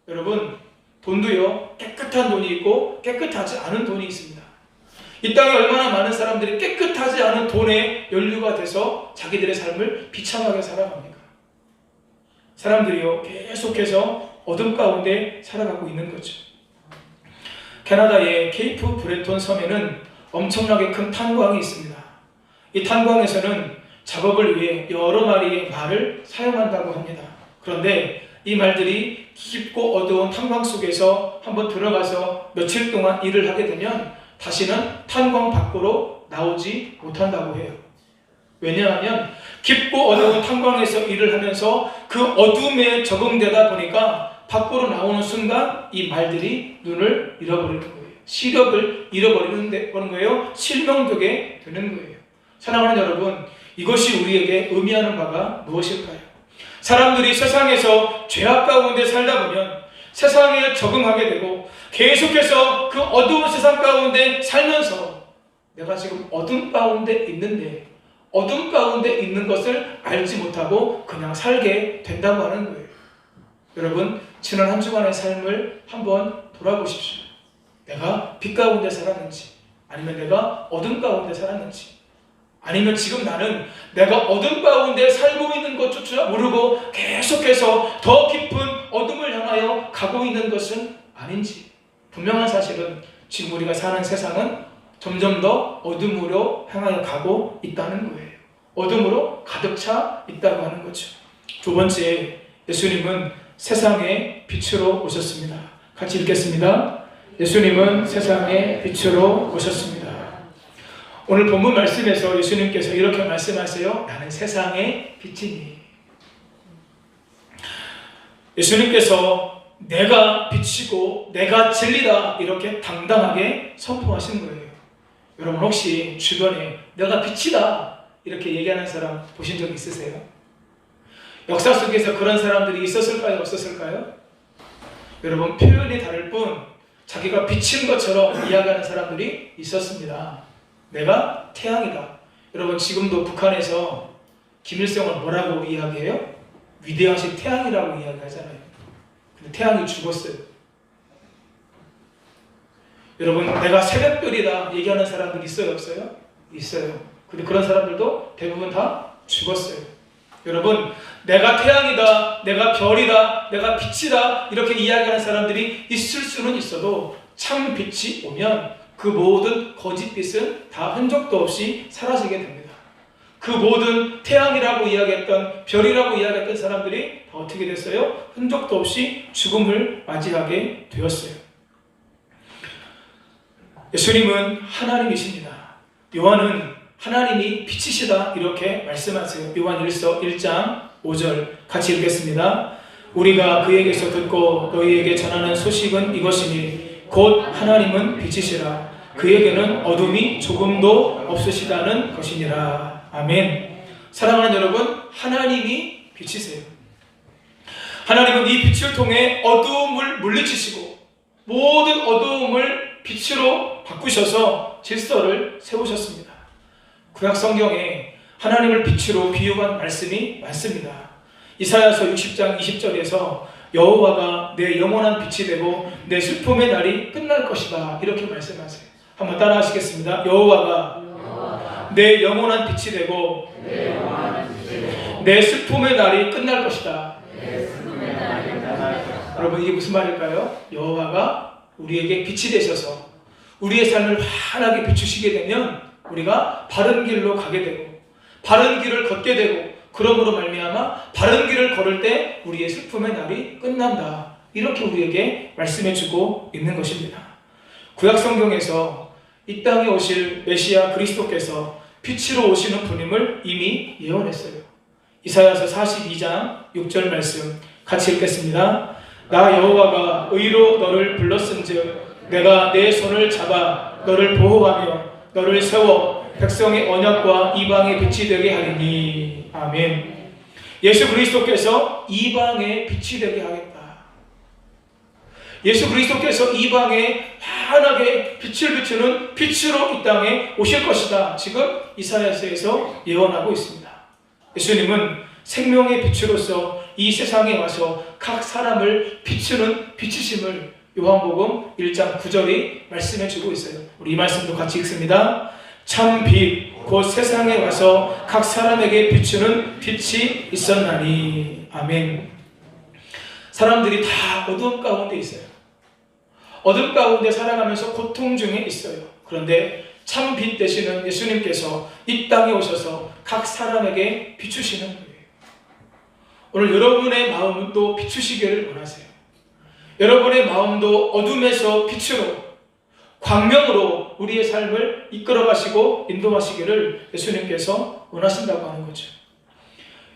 여러분, 돈도요 깨끗한 돈이 있고 깨끗하지 않은 돈이 있습니다. 이 땅에 얼마나 많은 사람들이 깨끗하지 않은 돈에 연루가 돼서 자기들의 삶을 비참하게 살아갑니까? 사람들이요 계속해서 어둠 가운데 살아가고 있는 거죠. 캐나다의 케이프 브레톤 섬에는 엄청나게 큰 탄광이 있습니다. 이 탄광에서는 작업을 위해 여러 마리의 말을 사용한다고 합니다. 그런데 이 말들이 깊고 어두운 탄광 속에서 한번 들어가서 며칠 동안 일을 하게 되면 다시는 탄광 밖으로 나오지 못한다고 해요. 왜냐하면 깊고 어두운 탄광에서 일을 하면서 그 어둠에 적응되다 보니까 밖으로 나오는 순간 이 말들이 눈을 잃어버리는 거예요. 시력을 잃어버리는 거예요. 실명되게 되는 거예요. 사랑하는 여러분, 이것이 우리에게 의미하는 바가 무엇일까요? 사람들이 세상에서 죄악 가운데 살다 보면 세상에 적응하게 되고 계속해서 그 어두운 세상 가운데 살면서 내가 지금 어둠 가운데 있는데 어둠 가운데 있는 것을 알지 못하고 그냥 살게 된다고 하는 거예요. 여러분, 지난 한 주간의 삶을 한번 돌아보십시오. 내가 빛 가운데 살았는지, 아니면 내가 어둠 가운데 살았는지, 아니면 지금 나는 내가 어둠 가운데 살고 있는 것조차 모르고 계속해서 더 깊은 어둠을 향하여 가고 있는 것은 아닌지. 분명한 사실은 지금 우리가 사는 세상은 점점 더 어둠으로 향하여 가고 있다는 거예요. 어둠으로 가득 차 있다고 하는 거죠. 두 번째, 예수님은 세상의 빛으로 오셨습니다. 같이 읽겠습니다. 예수님은 세상의 빛으로 오셨습니다. 오늘 본문 말씀에서 예수님께서 이렇게 말씀하세요. 나는 세상의 빛이니. 예수님께서 내가 빛이고 내가 진리다 이렇게 당당하게 선포하신 거예요. 여러분, 혹시 주변에 내가 빛이다 이렇게 얘기하는 사람 보신 적 있으세요? 역사 속에서 그런 사람들이 있었을까요? 없었을까요? 여러분, 표현이 다를 뿐 자기가 빛인 것처럼 이야기하는 사람들이 있었습니다. 내가 태양이다. 여러분, 지금도 북한에서 김일성을 뭐라고 이야기해요? 위대하신 태양이라고 이야기하잖아요. 근데 태양이 죽었어요. 여러분, 내가 새벽별이다 얘기하는 사람들 있어요? 없어요? 있어요. 근데 그런 사람들도 대부분 다 죽었어요. 여러분, 내가 태양이다, 내가 별이다, 내가 빛이다 이렇게 이야기하는 사람들이 있을 수는 있어도 참 빛이 오면 그 모든 거짓빛은 다 흔적도 없이 사라지게 됩니다. 그 모든 태양이라고 이야기했던, 별이라고 이야기했던 사람들이 다 어떻게 됐어요? 흔적도 없이 죽음을 맞이하게 되었어요. 예수님은 하나님이십니다. 요한은 하나님이 빛이시다 이렇게 말씀하세요. 요한 1서 1장 5절 같이 읽겠습니다. 우리가 그에게서 듣고 너희에게 전하는 소식은 이것이니 곧 하나님은 빛이시라. 그에게는 어둠이 조금도 없으시다는 것이니라. 아멘. 사랑하는 여러분, 하나님이 빛이세요. 하나님은 이 빛을 통해 어두움을 물리치시고 모든 어두움을 빛으로 바꾸셔서 질서를 세우셨습니다. 구약 성경에 하나님을 빛으로 비유한 말씀이 많습니다. 이사야서 60장 20절에서 여호와가 내 영원한 빛이 되고 내 슬픔의 날이 끝날 것이다 이렇게 말씀하세요. 한번 따라 하시겠습니다. 여호와가 내 영원한 빛이 되고 내 슬픔의 날이 끝날 것이다. 여러분, 이게 무슨 말일까요? 여호와가 우리에게 빛이 되셔서 우리의 삶을 환하게 비추시게 되면 우리가 바른 길로 가게 되고 바른 길을 걷게 되고 그러므로 말미암아 바른 길을 걸을 때 우리의 슬픔의 날이 끝난다. 이렇게 우리에게 말씀해주고 있는 것입니다. 구약 성경에서 이 땅에 오실 메시아 그리스도께서 빛으로 오시는 분임을 이미 예언했어요. 이사야서 42장 6절 말씀 같이 읽겠습니다. 나 여호와가 의로 너를 불렀은즉 내가 내 손을 잡아 너를 보호하며 너를 세워 백성의 언약과 이방의 빛이 되게 하리니. 아멘. 예수 그리스도께서 이방의 빛이 되게 하겠다. 예수 그리스도께서 이방에 환하게 빛을 비추는 빛으로 이 땅에 오실 것이다. 지금 이사야서에서 예언하고 있습니다. 예수님은 생명의 빛으로서 이 세상에 와서 각 사람을 비추는 빛이심을 요한복음 1장 9절이 말씀해 주고 있어요. 우리 이 말씀도 같이 읽습니다. 참 빛 곧 세상에 와서 각 사람에게 비추는 빛이 있었나니. 아멘. 사람들이 다 어두움 가운데 있어요. 어둠 가운데 살아가면서 고통 중에 있어요. 그런데 참 빛 되시는 예수님께서 이 땅에 오셔서 각 사람에게 비추시는 거예요. 오늘 여러분의 마음도 비추시기를 원하세요. 여러분의 마음도 어둠에서 빛으로 광명으로 우리의 삶을 이끌어가시고 인도하시기를 예수님께서 원하신다고 하는 거죠.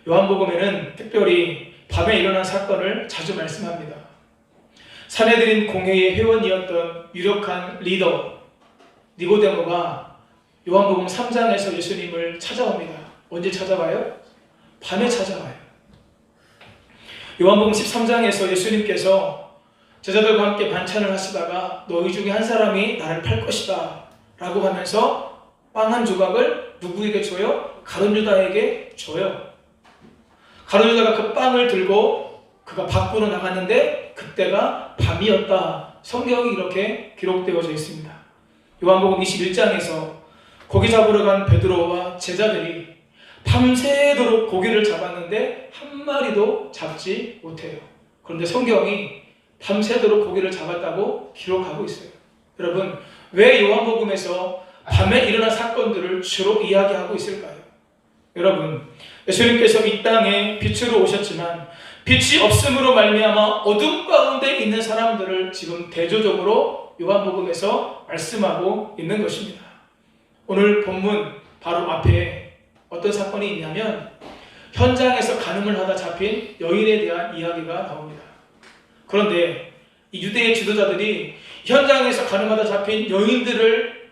요한복음에는 특별히 밤에 일어난 사건을 자주 말씀합니다. 산헤드린 공회의 회원이었던 유력한 리더 니고데모가 요한복음 3장에서 예수님을 찾아옵니다. 언제 찾아와요? 밤에 찾아와요. 요한복음 13장에서 예수님께서 제자들과 함께 반찬을 하시다가 너희 중에 한 사람이 나를 팔 것이다 라고 하면서 빵 한 조각을 누구에게 줘요? 가룟 유다에게 줘요. 가룟 유다가 그 빵을 들고 그가 밖으로 나갔는데 그때가 밤이었다. 성경이 이렇게 기록되어져 있습니다. 요한복음 21장에서 고기 잡으러 간 베드로와 제자들이 밤새도록 고기를 잡았는데 한 마리도 잡지 못해요. 그런데 성경이 밤새도록 고기를 잡았다고 기록하고 있어요. 여러분, 왜 요한복음에서 밤에 일어난 사건들을 주로 이야기하고 있을까요? 여러분, 예수님께서 이 땅에 빛으로 오셨지만 빛이 없음으로 말미암아 어둠 가운데 있는 사람들을 지금 대조적으로 요한복음에서 말씀하고 있는 것입니다. 오늘 본문 바로 앞에 어떤 사건이 있냐면 현장에서 간음을 하다 잡힌 여인에 대한 이야기가 나옵니다. 그런데 이 유대의 지도자들이 현장에서 간음하다 잡힌 여인들을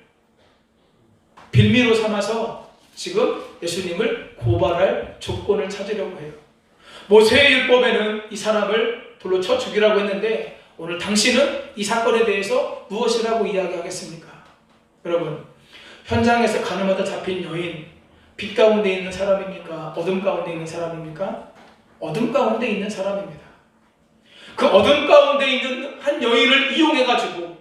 빌미로 삼아서 지금 예수님을 고발할 조건을 찾으려고 해요. 모세의 율법에는 이 사람을 돌로 쳐 죽이라고 했는데 오늘 당신은 이 사건에 대해서 무엇이라고 이야기하겠습니까? 여러분, 현장에서 간음하다 잡힌 여인, 빛 가운데 있는 사람입니까? 어둠 가운데 있는 사람입니까? 어둠 가운데 있는 사람입니다. 그 어둠 가운데 있는 한 여인을 이용해가지고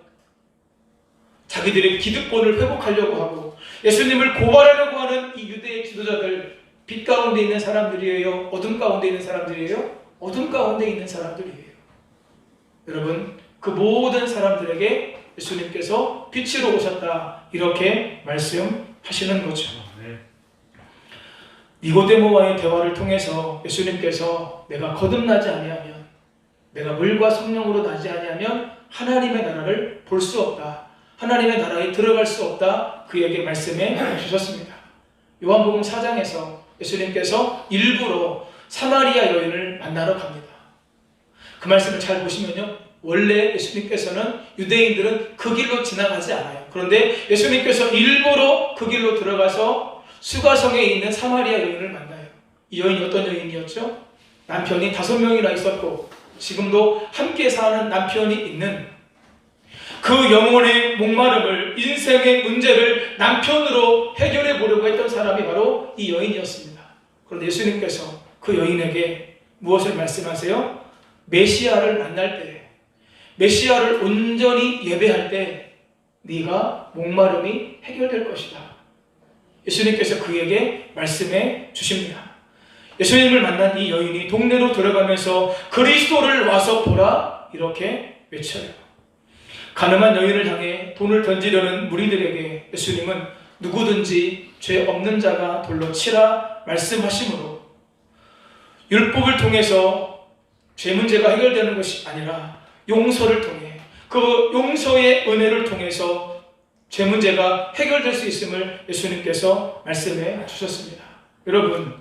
자기들의 기득권을 회복하려고 하고 예수님을 고발하려고 하는 이 유대의 지도자들, 빛 가운데 있는 사람들이에요? 어둠 가운데 있는 사람들이에요? 어둠 가운데 있는 사람들이에요. 여러분, 그 모든 사람들에게 예수님께서 빛으로 오셨다 이렇게 말씀하시는 거죠. 니고데모와의 대화를 통해서 예수님께서 내가 거듭나지 아니하면, 내가 물과 성령으로 나지 아니하면 하나님의 나라를 볼 수 없다, 하나님의 나라에 들어갈 수 없다, 그에게 말씀해 주셨습니다. 요한복음 4장에서 예수님께서 일부러 사마리아 여인을 만나러 갑니다. 그 말씀을 잘 보시면요, 원래 예수님께서는 유대인들은 그 길로 지나가지 않아요. 그런데 예수님께서 일부러 그 길로 들어가서 수가성에 있는 사마리아 여인을 만나요. 이 여인이 어떤 여인이었죠? 남편이 5명이나 있었고 지금도 함께 사는 남편이 있는, 그 영혼의 목마름을, 인생의 문제를 남편으로 해결해 보려고 했던 사람이 바로 이 여인이었습니다. 그런데 예수님께서 그 여인에게 무엇을 말씀하세요? 메시아를 만날 때, 메시아를 온전히 예배할 때 네가 목마름이 해결될 것이다. 예수님께서 그에게 말씀해 주십니다. 예수님을 만난 이 여인이 동네로 들어가면서 그리스도를 와서 보라 이렇게 외쳐요. 가늠한 여인을 향해 돈을 던지려는 무리들에게 예수님은 누구든지 죄 없는 자가 돌로 치라 말씀하시므로 율법을 통해서 죄 문제가 해결되는 것이 아니라 용서를 통해 그 용서의 은혜를 통해서 죄 문제가 해결될 수 있음을 예수님께서 말씀해 주셨습니다. 여러분,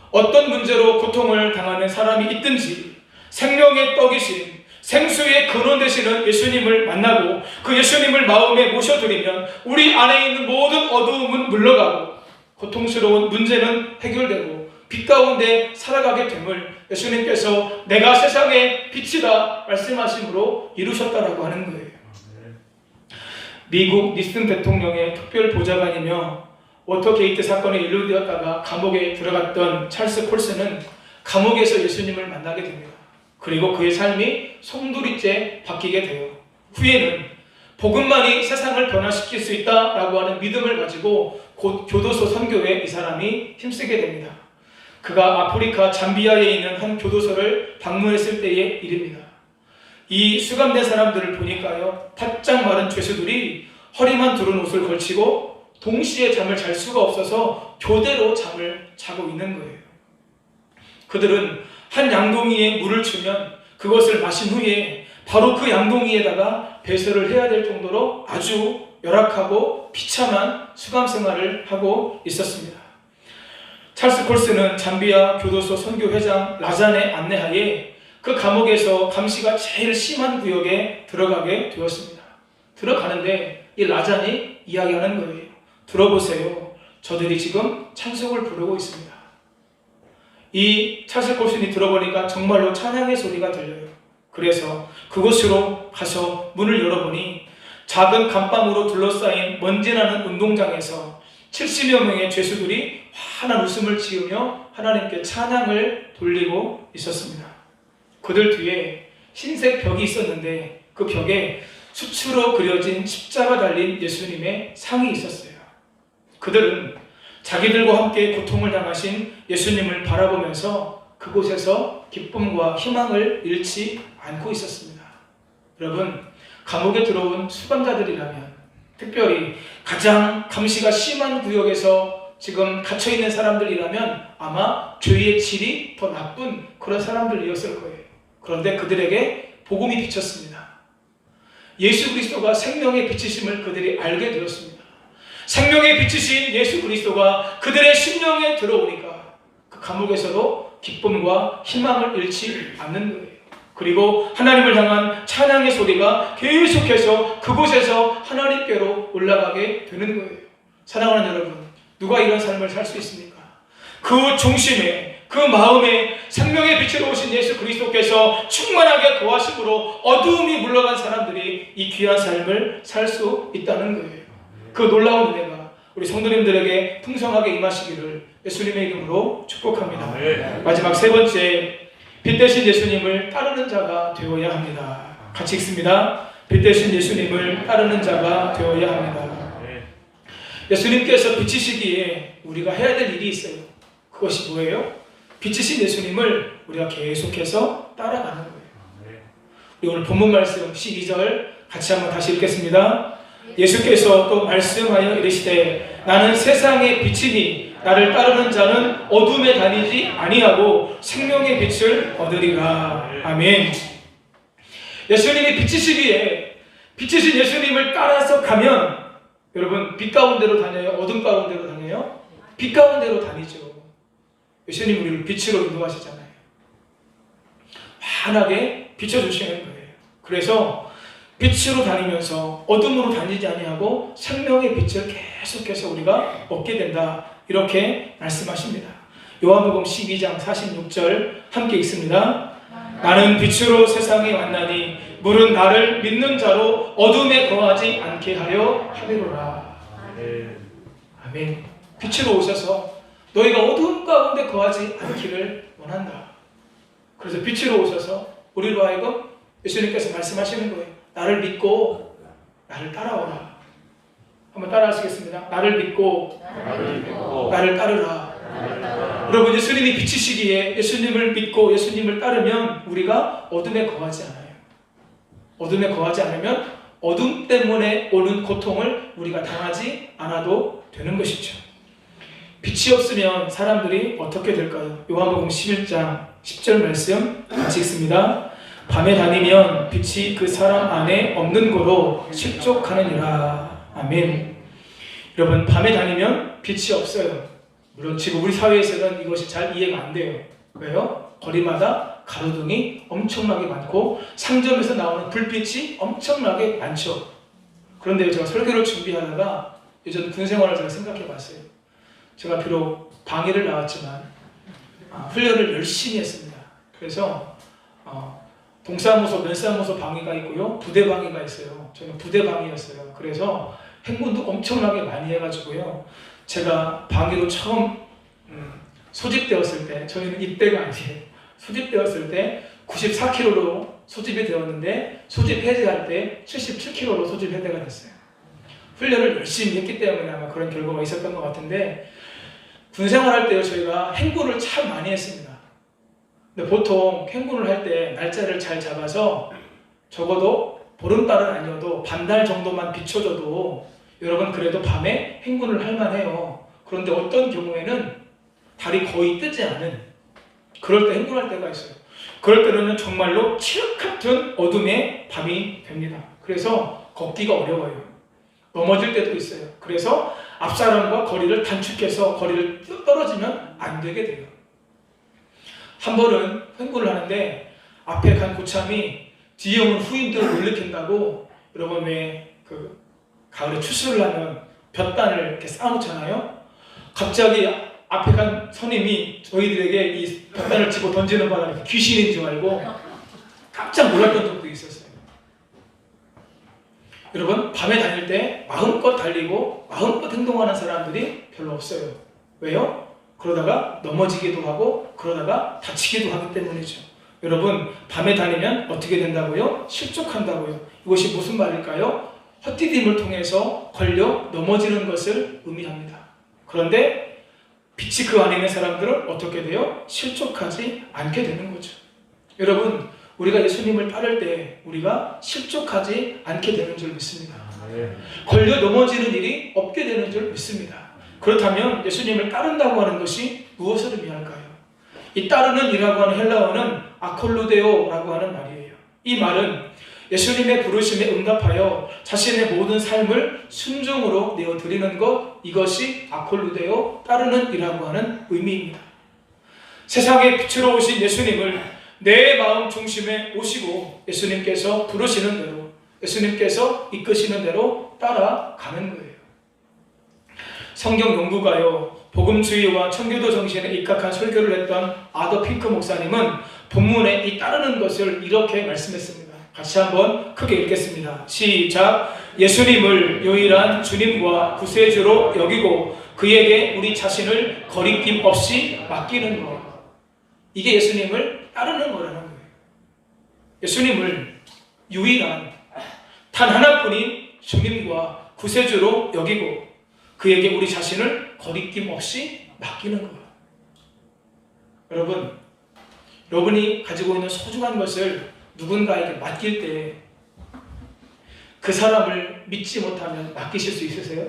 어떤 문제로 고통을 당하는 사람이 있든지 생명의 떡이신 생수의 근원 되시는 예수님을 만나고 그 예수님을 마음에 모셔드리면 우리 안에 있는 모든 어두움은 물러가고 고통스러운 문제는 해결되고 빛 가운데 살아가게 됨을 예수님께서 내가 세상의 빛이다 말씀하심으로 이루셨다라고 하는 거예요. 미국 니슨 대통령의 특별 보좌관이며 워터게이트 사건에 연루되었다가 감옥에 들어갔던 찰스 콜슨은 감옥에서 예수님을 만나게 됩니다. 그리고 그의 삶이 송두리째 바뀌게 돼요. 후에는 복음만이 세상을 변화시킬 수 있다라고 하는 믿음을 가지고 곧 교도소 선교에 이 사람이 힘쓰게 됩니다. 그가 아프리카 잠비아에 있는 한 교도소를 방문했을 때의 일입니다. 이 수감된 사람들을 보니까요, 바짝 마른 죄수들이 허리만 두른 옷을 걸치고 동시에 잠을 잘 수가 없어서 교대로 잠을 자고 있는 거예요. 그들은 한 양동이에 물을 주면 그것을 마신 후에 바로 그 양동이에다가 배설을 해야 될 정도로 아주 열악하고 비참한 수감 생활을 하고 있었습니다. 찰스 콜슨은 잠비아 교도소 선교회장 라잔의 안내하에 그 감옥에서 감시가 제일 심한 구역에 들어가게 되었습니다. 들어가는데 이 라잔이 이야기하는 거예요. 들어보세요. 저들이 지금 찬송을 부르고 있습니다. 이 찰스 콜슨이 들어보니까 정말로 찬양의 소리가 들려요. 그래서 그곳으로 가서 문을 열어보니 작은 감방으로 둘러싸인 먼지나는 운동장에서 70여 명의 죄수들이 환한 웃음을 지으며 하나님께 찬양을 돌리고 있었습니다. 그들 뒤에 흰색 벽이 있었는데 그 벽에 수치로 그려진 십자가 달린 예수님의 상이 있었어요. 그들은 자기들과 함께 고통을 당하신 예수님을 바라보면서 그곳에서 기쁨과 희망을 잃지 않고 있었습니다. 여러분, 감옥에 들어온 수감자들이라면, 특별히 가장 감시가 심한 구역에서 지금 갇혀있는 사람들이라면 아마 죄의 질이 더 나쁜 그런 사람들이었을 거예요. 그런데 그들에게 복음이 비쳤습니다. 예수 그리스도가 생명의 빛이심을 그들이 알게 되었습니다. 생명의 빛이신 예수 그리스도가 그들의 심령에 들어오니까 그 감옥에서도 기쁨과 희망을 잃지 않는 거예요. 그리고 하나님을 향한 찬양의 소리가 계속해서 그곳에서 하나님께로 올라가게 되는 거예요. 사랑하는 여러분, 누가 이런 삶을 살 수 있습니까? 그 중심에, 그 마음에 생명의 빛으로 오신 예수 그리스도께서 충만하게 거하심으로 어두움이 물러간 사람들이 이 귀한 삶을 살 수 있다는 거예요. 그 놀라운 은혜가 우리 성도님들에게 풍성하게 임하시기를 예수님의 이름으로 축복합니다. 마지막 세 번째, 빛 대신 예수님을 따르는 자가 되어야 합니다. 같이 읽습니다. 빛 대신 예수님을 따르는 자가 되어야 합니다. 예수님께서 빛이시기에 우리가 해야 될 일이 있어요. 그것이 뭐예요? 빛이신 예수님을 우리가 계속해서 따라가는 거예요. 우리 오늘 본문 말씀 12절 같이 한번 다시 읽겠습니다. 예수께서 또 말씀하여 이르시되 나는 세상의 빛이니 나를 따르는 자는 어둠에 다니지 아니하고 생명의 빛을 얻으리라. 아멘. 예수님이 빛이시기에 빛이신 예수님을 따라서 가면 여러분, 빛 가운데로 다녀요? 어둠 가운데로 다녀요? 빛 가운데로 다니죠. 예수님 우리를 빛으로 인도하시잖아요. 환하게 비춰주시는 거예요. 그래서 빛으로 다니면서 어둠으로 다니지 아니하고 생명의 빛을 계속해서 우리가 얻게 된다. 이렇게 말씀하십니다. 요한복음 12장 46절 함께 읽습니다. 나는 빛으로 세상에 왔나니 물은 나를 믿는 자로 어둠에 거하지 않게 하려 하리로라. 아멘. 빛으로 오셔서 너희가 어둠 가운데 거하지 않기를 원한다. 그래서 빛으로 오셔서 우리로 하여금 예수님께서 말씀하시는 거예요. 나를 믿고 나를 따라오라. 한번 따라하시겠습니다. 나를 믿고 나를 따르라. 여러분, 예수님이 빛이시기에 예수님을 믿고 예수님을 따르면 우리가 어둠에 거하지 않아요. 어둠에 거하지 않으면 어둠 때문에 오는 고통을 우리가 당하지 않아도 되는 것이죠. 빛이 없으면 사람들이 어떻게 될까요? 요한복음 11장 10절 말씀 같이 읽습니다. 밤에 다니면 빛이 그 사람 안에 없는 거로 실족하느니라. 아멘. 여러분, 밤에 다니면 빛이 없어요. 물론 지금 우리 사회에서는 이것이 잘 이해가 안 돼요. 왜요? 거리마다 가로등이 엄청나게 많고 상점에서 나오는 불빛이 엄청나게 많죠. 그런데 제가 설교를 준비하다가 예전 군 생활을 제가 생각해 봤어요. 제가 비록 방위를 나왔지만 훈련을 열심히 했습니다. 그래서 동사무소, 면사무소 방위가 있고요. 부대 방위가 있어요. 저는 부대 방위였어요. 그래서 행군도 엄청나게 많이 해가지고요. 제가 방위로 처음 소집되었을 때, 저희는 입대가 아니에요. 소집되었을 때 94kg로 소집이 되었는데 소집 해제할 때 77kg로 소집 해제가 됐어요. 훈련을 열심히 했기 때문에 아마 그런 결과가 있었던 것 같은데, 군 생활할 때 저희가 행군을 참 많이 했습니다. 근데 보통 행군을 할 때 날짜를 잘 잡아서 적어도 보름달은 아니어도 반달 정도만 비춰줘도 여러분 그래도 밤에 행군을 할 만해요. 그런데 어떤 경우에는 달이 거의 뜨지 않은 그럴 때 행군할 때가 있어요. 그럴 때는 정말로 칠흑 같은 어둠의 밤이 됩니다. 그래서 걷기가 어려워요. 넘어질 때도 있어요. 그래서 앞사람과 거리를 단축해서 거리를 떨어지면 안 되게 돼요. 한 번은 행군을 하는데 앞에 간 고참이 뒤에 오는 후임들을 놀래킨다고, 여러분 왜 그 가을에 추수를 하면 볕단을 이렇게 쌓아놓잖아요. 갑자기 앞에 간 선임이 저희들에게 이 볕단을 집어 던지는 바람에 귀신인 줄 알고 깜짝 놀랐던 적도 있었어요. 여러분, 밤에 다닐 때 마음껏 달리고 마음껏 행동하는 사람들이 별로 없어요. 왜요? 그러다가 넘어지기도 하고 그러다가 다치기도 하기 때문이죠. 여러분, 밤에 다니면 어떻게 된다고요? 실족한다고요. 이것이 무슨 말일까요? 헛디딤을 통해서 걸려 넘어지는 것을 의미합니다. 그런데 빛이 그 안에 있는 사람들은 어떻게 돼요? 실족하지 않게 되는 거죠. 여러분, 우리가 예수님을 따를 때 우리가 실족하지 않게 되는 줄 믿습니다. 걸려 넘어지는 일이 없게 되는 줄 믿습니다. 그렇다면 예수님을 따른다고 하는 것이 무엇을 의미할까요? 이 따르는 이라고 하는 헬라어는 아콜루데오라고 하는 말이에요. 이 말은 예수님의 부르심에 응답하여 자신의 모든 삶을 순종으로 내어드리는 것, 이것이 아콜루데오, 따르는 이라고 하는 의미입니다. 세상의 빛으로 오신 예수님을 내 마음 중심에 오시고 예수님께서 부르시는 대로, 예수님께서 이끄시는 대로 따라가는 거예요. 성경 연구가요, 복음주의와 청교도 정신에 입각한 설교를 했던 아더 핑크 목사님은 본문에 이 따르는 것을 이렇게 말씀했습니다. 같이 한번 크게 읽겠습니다. 시작. 예수님을 유일한 주님과 구세주로 여기고 그에게 우리 자신을 거리낌 없이 맡기는 것. 이게 예수님을 따르는 거라는 거예요. 예수님을 유일한 단 하나뿐인 주님과 구세주로 여기고 그에게 우리 자신을 거리낌 없이 맡기는 거예요. 여러분, 여러분이 가지고 있는 소중한 것을 누군가에게 맡길 때 그 사람을 믿지 못하면 맡기실 수 있으세요?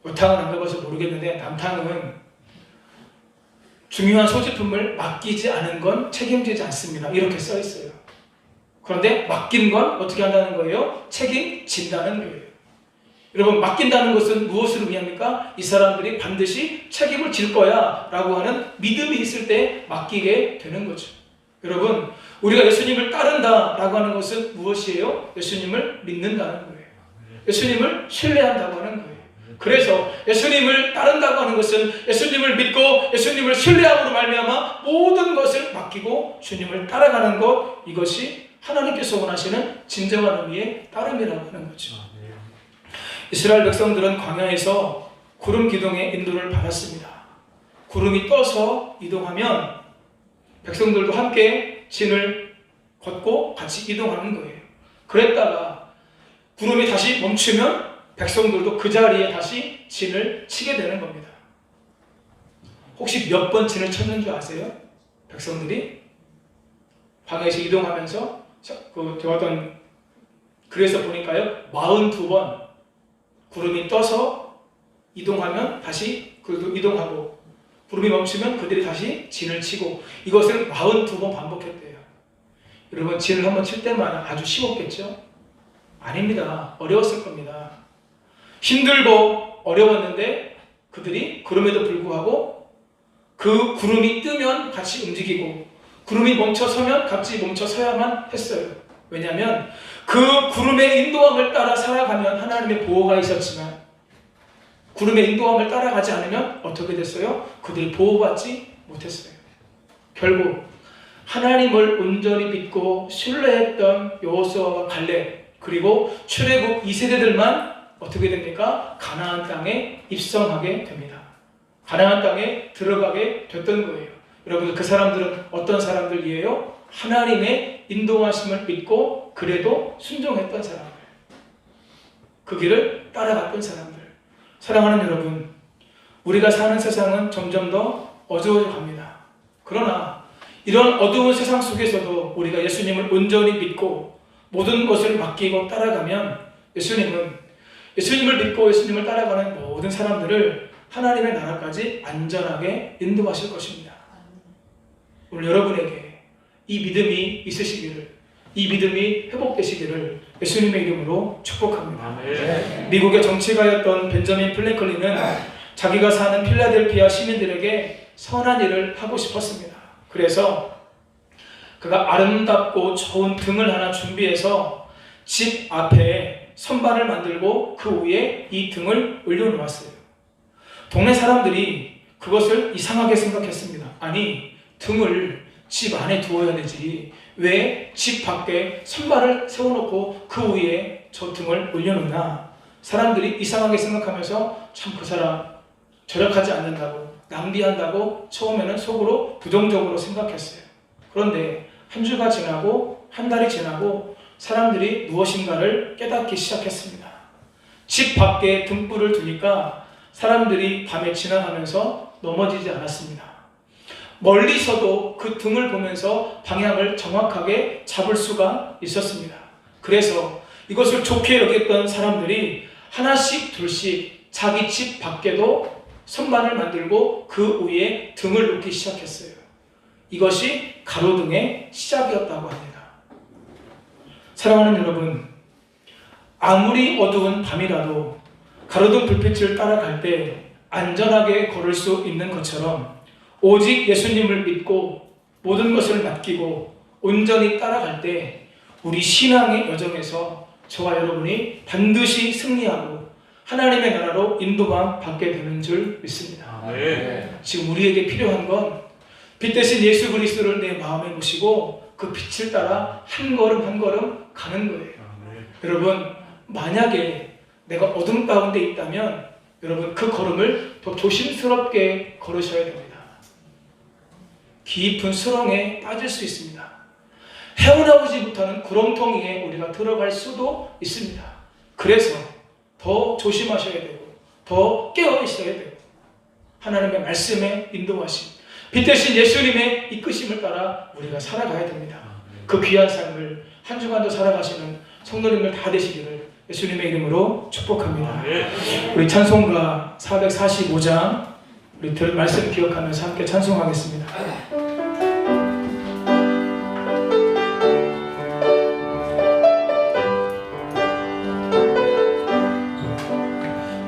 여탕은 안 가봐서 모르겠는데 남탕은 중요한 소지품을 맡기지 않은 건 책임지지 않습니다. 이렇게 써 있어요. 그런데 맡긴 건 어떻게 한다는 거예요? 책임진다는 거예요. 여러분, 맡긴다는 것은 무엇을 의미합니까? 이 사람들이 반드시 책임을 질 거야 라고 하는 믿음이 있을 때 맡기게 되는 거죠. 여러분, 우리가 예수님을 따른다 라고 하는 것은 무엇이에요? 예수님을 믿는다는 거예요. 예수님을 신뢰한다고 하는 거예요. 그래서 예수님을 따른다고 하는 것은 예수님을 믿고 예수님을 신뢰함으로 말미암아 모든 것을 맡기고 주님을 따라가는 것, 이것이 하나님께서 원하시는 진정한 의미의 따름이라고 하는 거죠. 이스라엘 백성들은 광야에서 구름 기둥의 인도를 받았습니다. 구름이 떠서 이동하면 백성들도 함께 진을 걷고 같이 이동하는 거예요. 그랬다가 구름이 다시 멈추면 백성들도 그 자리에 다시 진을 치게 되는 겁니다. 혹시 몇 번 진을 쳤는 줄 아세요? 백성들이 광야에서 이동하면서 제가 어떤 글에서 보니까요, 42번 구름이 떠서 이동하면 다시 그래도 이동하고, 구름이 멈추면 그들이 다시 진을 치고, 이것을 42번 반복했대요. 여러분, 진을 한번 칠 때만 아주 쉬웠겠죠? 아닙니다. 어려웠을 겁니다. 힘들고 어려웠는데 그들이 그럼에도 불구하고 그 구름이 뜨면 같이 움직이고, 구름이 멈춰서면 같이 멈춰서야만 했어요. 왜냐하면 그 구름의 인도함을 따라 살아가면 하나님의 보호가 있었지만, 구름의 인도함을 따라가지 않으면 어떻게 됐어요? 그들이 보호받지 못했어요. 결국 하나님을 온전히 믿고 신뢰했던 여호수아와 갈렙, 그리고 출애굽 2세대들만 어떻게 됩니까? 가나안 땅에 입성하게 됩니다. 가나안 땅에 들어가게 됐던 거예요. 여러분, 그 사람들은 어떤 사람들이에요? 하나님의 인도하심을 믿고 그래도 순종했던 사람들, 그 길을 따라갔던 사람들. 사랑하는 여러분, 우리가 사는 세상은 점점 더 어두워져 갑니다. 그러나 이런 어두운 세상 속에서도 우리가 예수님을 온전히 믿고 모든 것을 맡기고 따라가면, 예수님을 믿고 예수님을 따라가는 모든 사람들을 하나님의 나라까지 안전하게 인도하실 것입니다. 오늘 여러분에게 이 믿음이 있으시기를, 이 믿음이 회복되시기를 예수님의 이름으로 축복합니다. 미국의 정치가였던 벤저민 플랭클린은 자기가 사는 필라델피아 시민들에게 선한 일을 하고 싶었습니다. 그래서 그가 아름답고 좋은 등을 하나 준비해서 집 앞에 선반을 만들고 그 위에 이 등을 올려놓았어요. 동네 사람들이 그것을 이상하게 생각했습니다. 아니, 등을 집 안에 두어야 되지, 왜 집 밖에 선반을 세워놓고 그 위에 저 등을 올려놓나? 사람들이 이상하게 생각하면서 참 그 사람 절약하지 않는다고, 낭비한다고 처음에는 속으로 부정적으로 생각했어요. 그런데 한 주가 지나고 한 달이 지나고 사람들이 무엇인가를 깨닫기 시작했습니다. 집 밖에 등불을 두니까 사람들이 밤에 지나가면서 넘어지지 않았습니다. 멀리서도 그 등을 보면서 방향을 정확하게 잡을 수가 있었습니다. 그래서 이것을 좋게 여겼던 사람들이 하나씩 둘씩 자기 집 밖에도 선반을 만들고 그 위에 등을 놓기 시작했어요. 이것이 가로등의 시작이었다고 합니다. 사랑하는 여러분, 아무리 어두운 밤이라도 가로등 불빛을 따라갈 때 안전하게 걸을 수 있는 것처럼, 오직 예수님을 믿고 모든 것을 맡기고 온전히 따라갈 때 우리 신앙의 여정에서 저와 여러분이 반드시 승리하고 하나님의 나라로 인도감 받게 되는 줄 믿습니다. 지금 우리에게 필요한 건 빛 대신 예수 그리스도를 내 마음에 모시고 그 빛을 따라 한 걸음 한 걸음 가는 거예요. 여러분, 만약에 내가 어둠 가운데 있다면 여러분, 그 걸음을 더 조심스럽게 걸으셔야 됩니다. 깊은 수렁에 빠질 수 있습니다. 헤어나오지 못하는 구렁텅이에 우리가 들어갈 수도 있습니다. 그래서 더 조심하셔야 되고 더 깨어 있어야 되고 하나님의 말씀에 인도하심, 빛 대신 예수님의 이끄심을 따라 우리가 살아가야 됩니다. 그 귀한 삶을 한 주간도 살아가시는 성도님들 다 되시기를 예수님의 이름으로 축복합니다. 우리 찬송가 445장 우리 말씀 기억하면서 함께 찬송하겠습니다.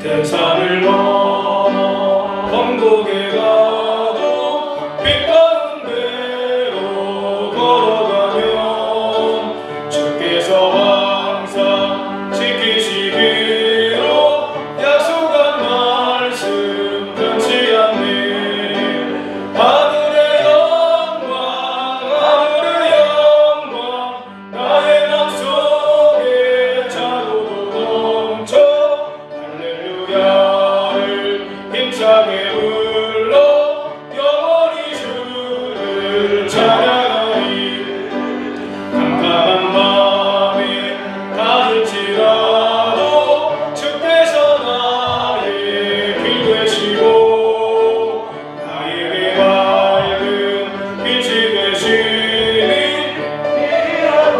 대산을 넘어 번곡에 가도 빛 가운데로 걸어가면 주께서 항상 지키시기로 약속한 말씀 변치 않네. 하늘의 영광 나의 맘속에 자고도 넘쳐 할렐루야를 힘차게 불러 영원히 주를 찬양하리. 깜깜한 밤에 가질지라도 주께서 나의 길 되시고 나에게 밝은 빛이 되시니 이라고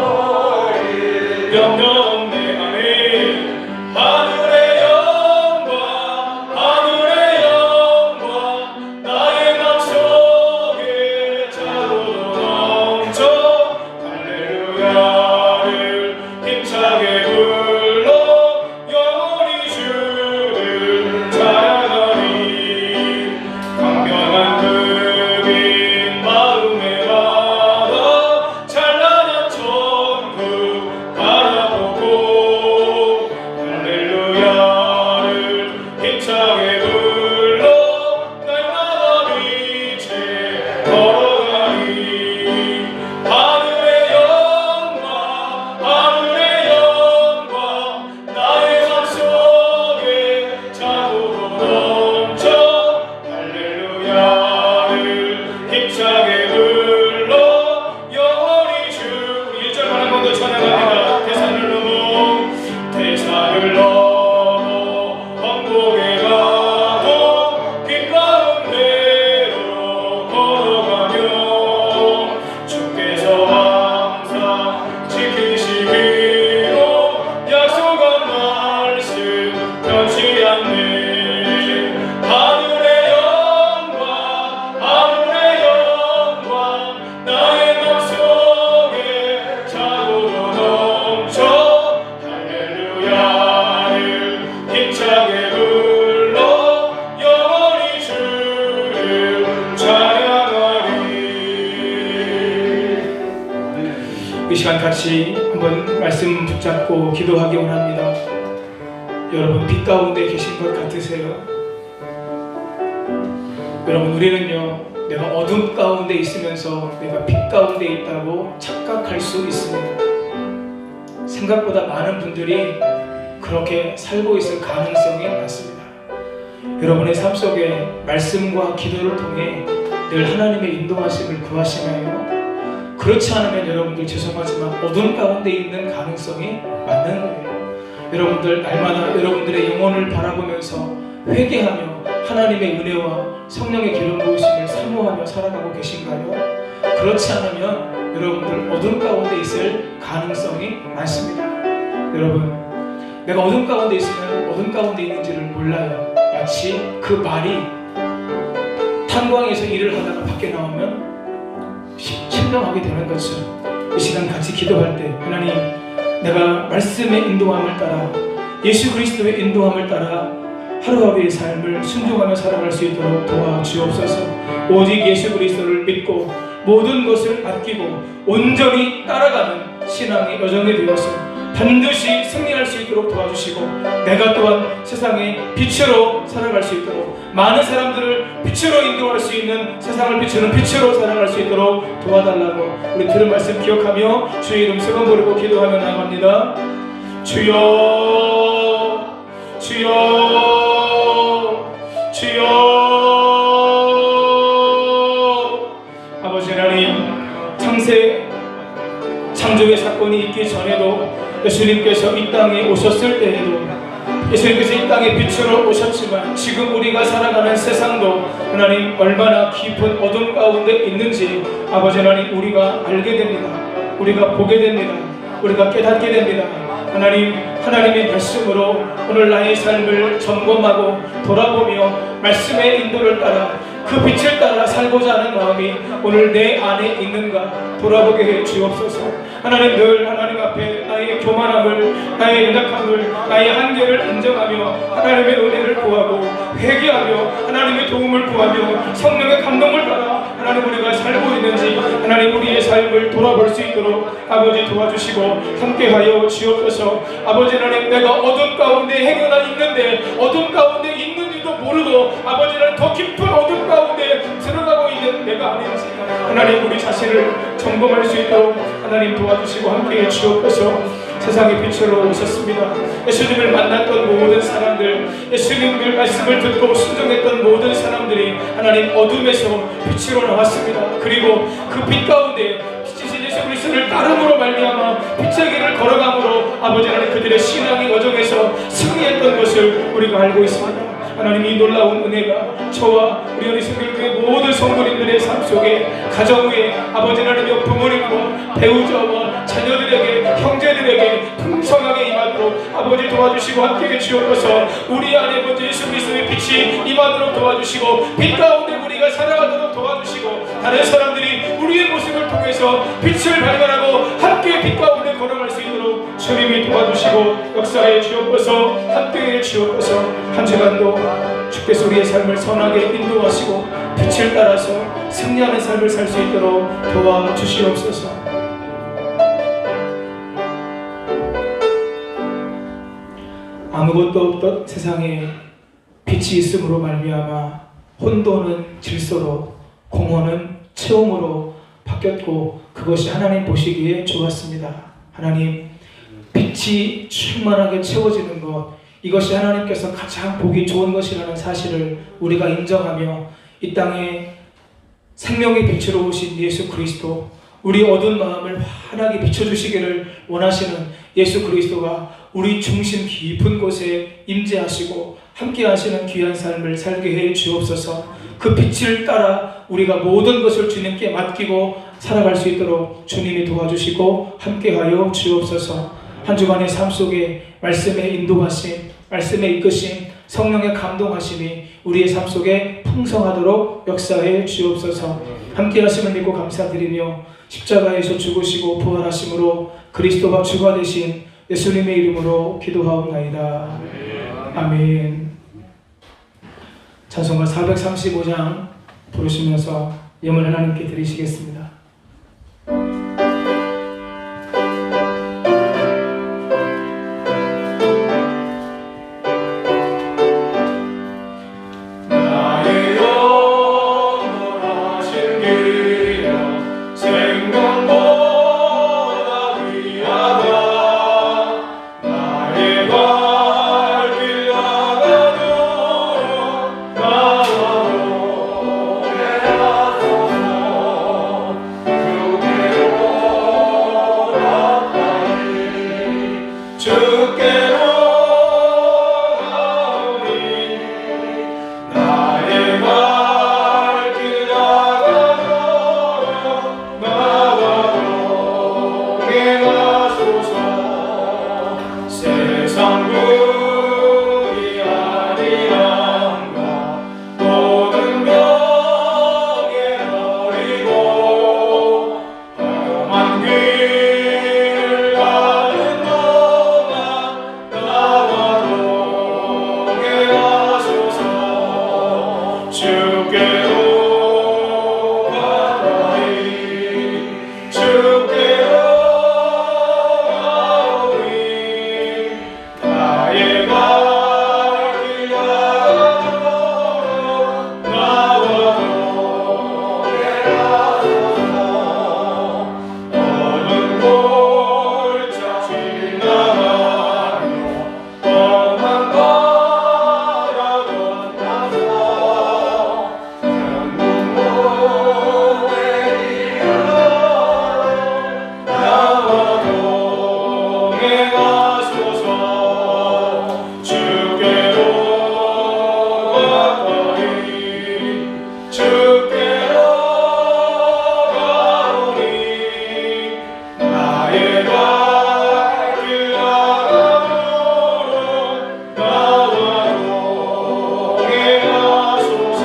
불러 영원히 주를 찬양하리. 이 시간 같이 한번 말씀 붙잡고 기도하기 원합니다. 여러분 빛 가운데 계신 것 같으세요? 여러분 우리는요, 내가 어둠 가운데 있으면서 내가 빛 가운데 있다고 착각할 수 있습니다. 생각보다 많은 분들이 그렇게 살고 있을 가능성이 많습니다. 여러분의 삶 속에 말씀과 기도를 통해 늘 하나님의 인도하심을 구하시나요? 그렇지 않으면 여러분들 죄송하지만 어둠 가운데 있는 가능성이 많은 거예요. 여러분들 날마다 여러분들의 영혼을 바라보면서 회개하며 하나님의 은혜와 성령의 기름 부으심을 사모하며 살아가고 계신가요? 그렇지 않으면 여러분들 어둠 가운데 있을 가능성이 많습니다. 여러분, 내가 어둠 가운데 있으면 어둠 가운데 있는지를 몰라요. 마치 그 말이 탄광에서 일을 하다가 밖에 나오면 신명하게 되는 것처럼 이 시간 같이 기도할 때 하나님, 내가 말씀의 인도함을 따라 예수 그리스도의 인도함을 따라 하루하루의 삶을 순종하며 살아갈 수 있도록 도와주옵소서. 오직 예수 그리스도를 믿고 모든 것을 아끼고 온전히 따라가는 신앙의 여정이 되어서 반드시 승리할 수 있도록 도와주시고, 내가 또한 세상의 빛으로 살아갈 수 있도록, 많은 사람들을 빛으로 인도할 수 있는 세상을 비추는 빛으로 살아갈 수 있도록 도와달라고 우리 들은 말씀 기억하며 주의 이름 세번 부르고 기도하며 나갑니다. 주여, 주여, 주여. 아버지 하나님, 창조의 사건이 있기 전에도 예수님께서 이 땅에 오셨을 때에도 예수님께서 이 땅에 빛으로 오셨지만 지금 우리가 살아가는 세상도 하나님 얼마나 깊은 어둠 가운데 있는지 아버지 하나님 우리가 알게 됩니다. 우리가 보게 됩니다. 우리가 깨닫게 됩니다. 하나님, 하나님의 말씀으로 오늘 나의 삶을 점검하고 돌아보며 말씀의 인도를 따라 그 빛을 따라 살고자 하는 마음이 오늘 내 안에 있는가 돌아보게 해 주옵소서. 하나님, 늘 하나님 앞에 나의 교만함을, 나의 연약함을, 나의 한계를 인정하며 하나님의 은혜를 구하고 회개하며 하나님의 도움을 구하며 성령의 감동을 따라 하나님 우리가 살고 있는지 하나님 우리의 삶을 돌아볼 수 있도록 아버지 도와주시고 함께하여 주옵소서. 아버지 하나님, 내가 어둠 가운데 행여나 있는데 어둠 가운데 있는지도 모르고 아버지 하나님 더 깊은 어둠 가운데 들어가고 있는 내가 아닌지 하나님 우리 자신을 점검할 수 있도록 하나님 도와주시고 함께해 주옵소서. 세상의 빛으로 오셨습니다. 예수님을 만났던 모든 사람들, 예수님의 말씀을 듣고 순종했던 모든 사람들이 하나님 어둠에서 빛으로 나왔습니다. 그리고 그 빛 가운데 빛이신 예수 그리스도를 따름으로 말미암아 빛의 길을 걸어감으로 아버지 하나님 그들의 신앙의 여정에서 승리했던 것을 우리가 알고 있습니다. 하나님, 이 놀라운 은혜가 저와 우리 어린이성교회 모든 성도님들의 삶 속에 가정 위에 아버지 하나님의 부모님과 배우자와 자녀들에게 형제들에게 풍성하게 임하도록 아버지 도와주시고 함께해 주옵소서. 우리 안에 먼저 예수 그리스도의 빛이 임하도록 도와주시고 빛 가운데 우리가 살아가도록 도와주시고 다른 사람들이 우리의 모습을 통해서 빛을 발견하고 함께 빛 가운데 걸어갈 수 있도록 주님이 도와주시고 역사해 주옵소서. 함께해 주옵소서. 한 주간도 주께서 우리의 삶을 선하게 인도하시고 빛을 따라서 승리하는 삶을 살 수 있도록 도와주시옵소서. 아무것도 없던 세상에 빛이 있음으로 말미암아 혼돈은 질서로, 공허는 체험으로 바뀌었고 그것이 하나님 보시기에 좋았습니다. 하나님, 빛이 충만하게 채워지는 것, 이것이 하나님께서 가장 보기 좋은 것이라는 사실을 우리가 인정하며 이 땅에 생명의 빛으로 오신 예수 그리스도, 우리 어두운 마음을 환하게 비춰주시기를 원하시는 예수 그리스도가 우리 중심 깊은 곳에 임재하시고 함께 하시는 귀한 삶을 살게 해 주옵소서. 그 빛을 따라 우리가 모든 것을 주님께 맡기고 살아갈 수 있도록 주님이 도와주시고 함께하여 주옵소서. 한 주간의 삶 속에 말씀의 인도하심, 말씀의 이끄심, 성령의 감동하심이 우리의 삶 속에 풍성하도록 역사해 주옵소서. 함께 하심을 믿고 감사드리며 십자가에서 죽으시고 부활하심으로 그리스도가 주가 되신 예수님의 이름으로 기도하옵나이다. 아멘. 찬송가 435장 부르시면서 예물 하나님께 드리시겠습니다. 나의 영원하신 길이여 생명보다 귀하다. 나의 발길 나가도록 나와도 내라소서. 주께로 가까이 주께로 나의 발길 나가도록 나와도 행하소서. 세상 불이 아니란가 모든 병에 버리고 험한 길 가는 동안 나와도 행하소서. 주께로 가까이 주께로 가오리. 나의 발길 나가도록 나와도 행하소서. 어느 골짜 지나가며 험한 바다 건너서 천국 모래에 나와도 행하소서. 주께로 가까이 주께로 가오리. 나의 발길 나가도록 나와도 행하소서.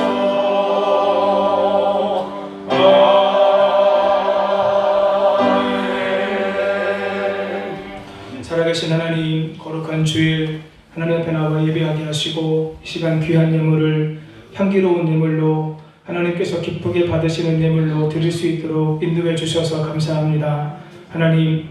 아멘. 살아계신 하나님, 거룩한 주일 하나님 앞에 나와 예배하게 하시고 이 시간 귀한 예물을 향기로운 예물로 하나님께서 기쁘게 받으시는 예물로 드릴 수 있도록 인도해 주셔서 감사합니다. 하나님,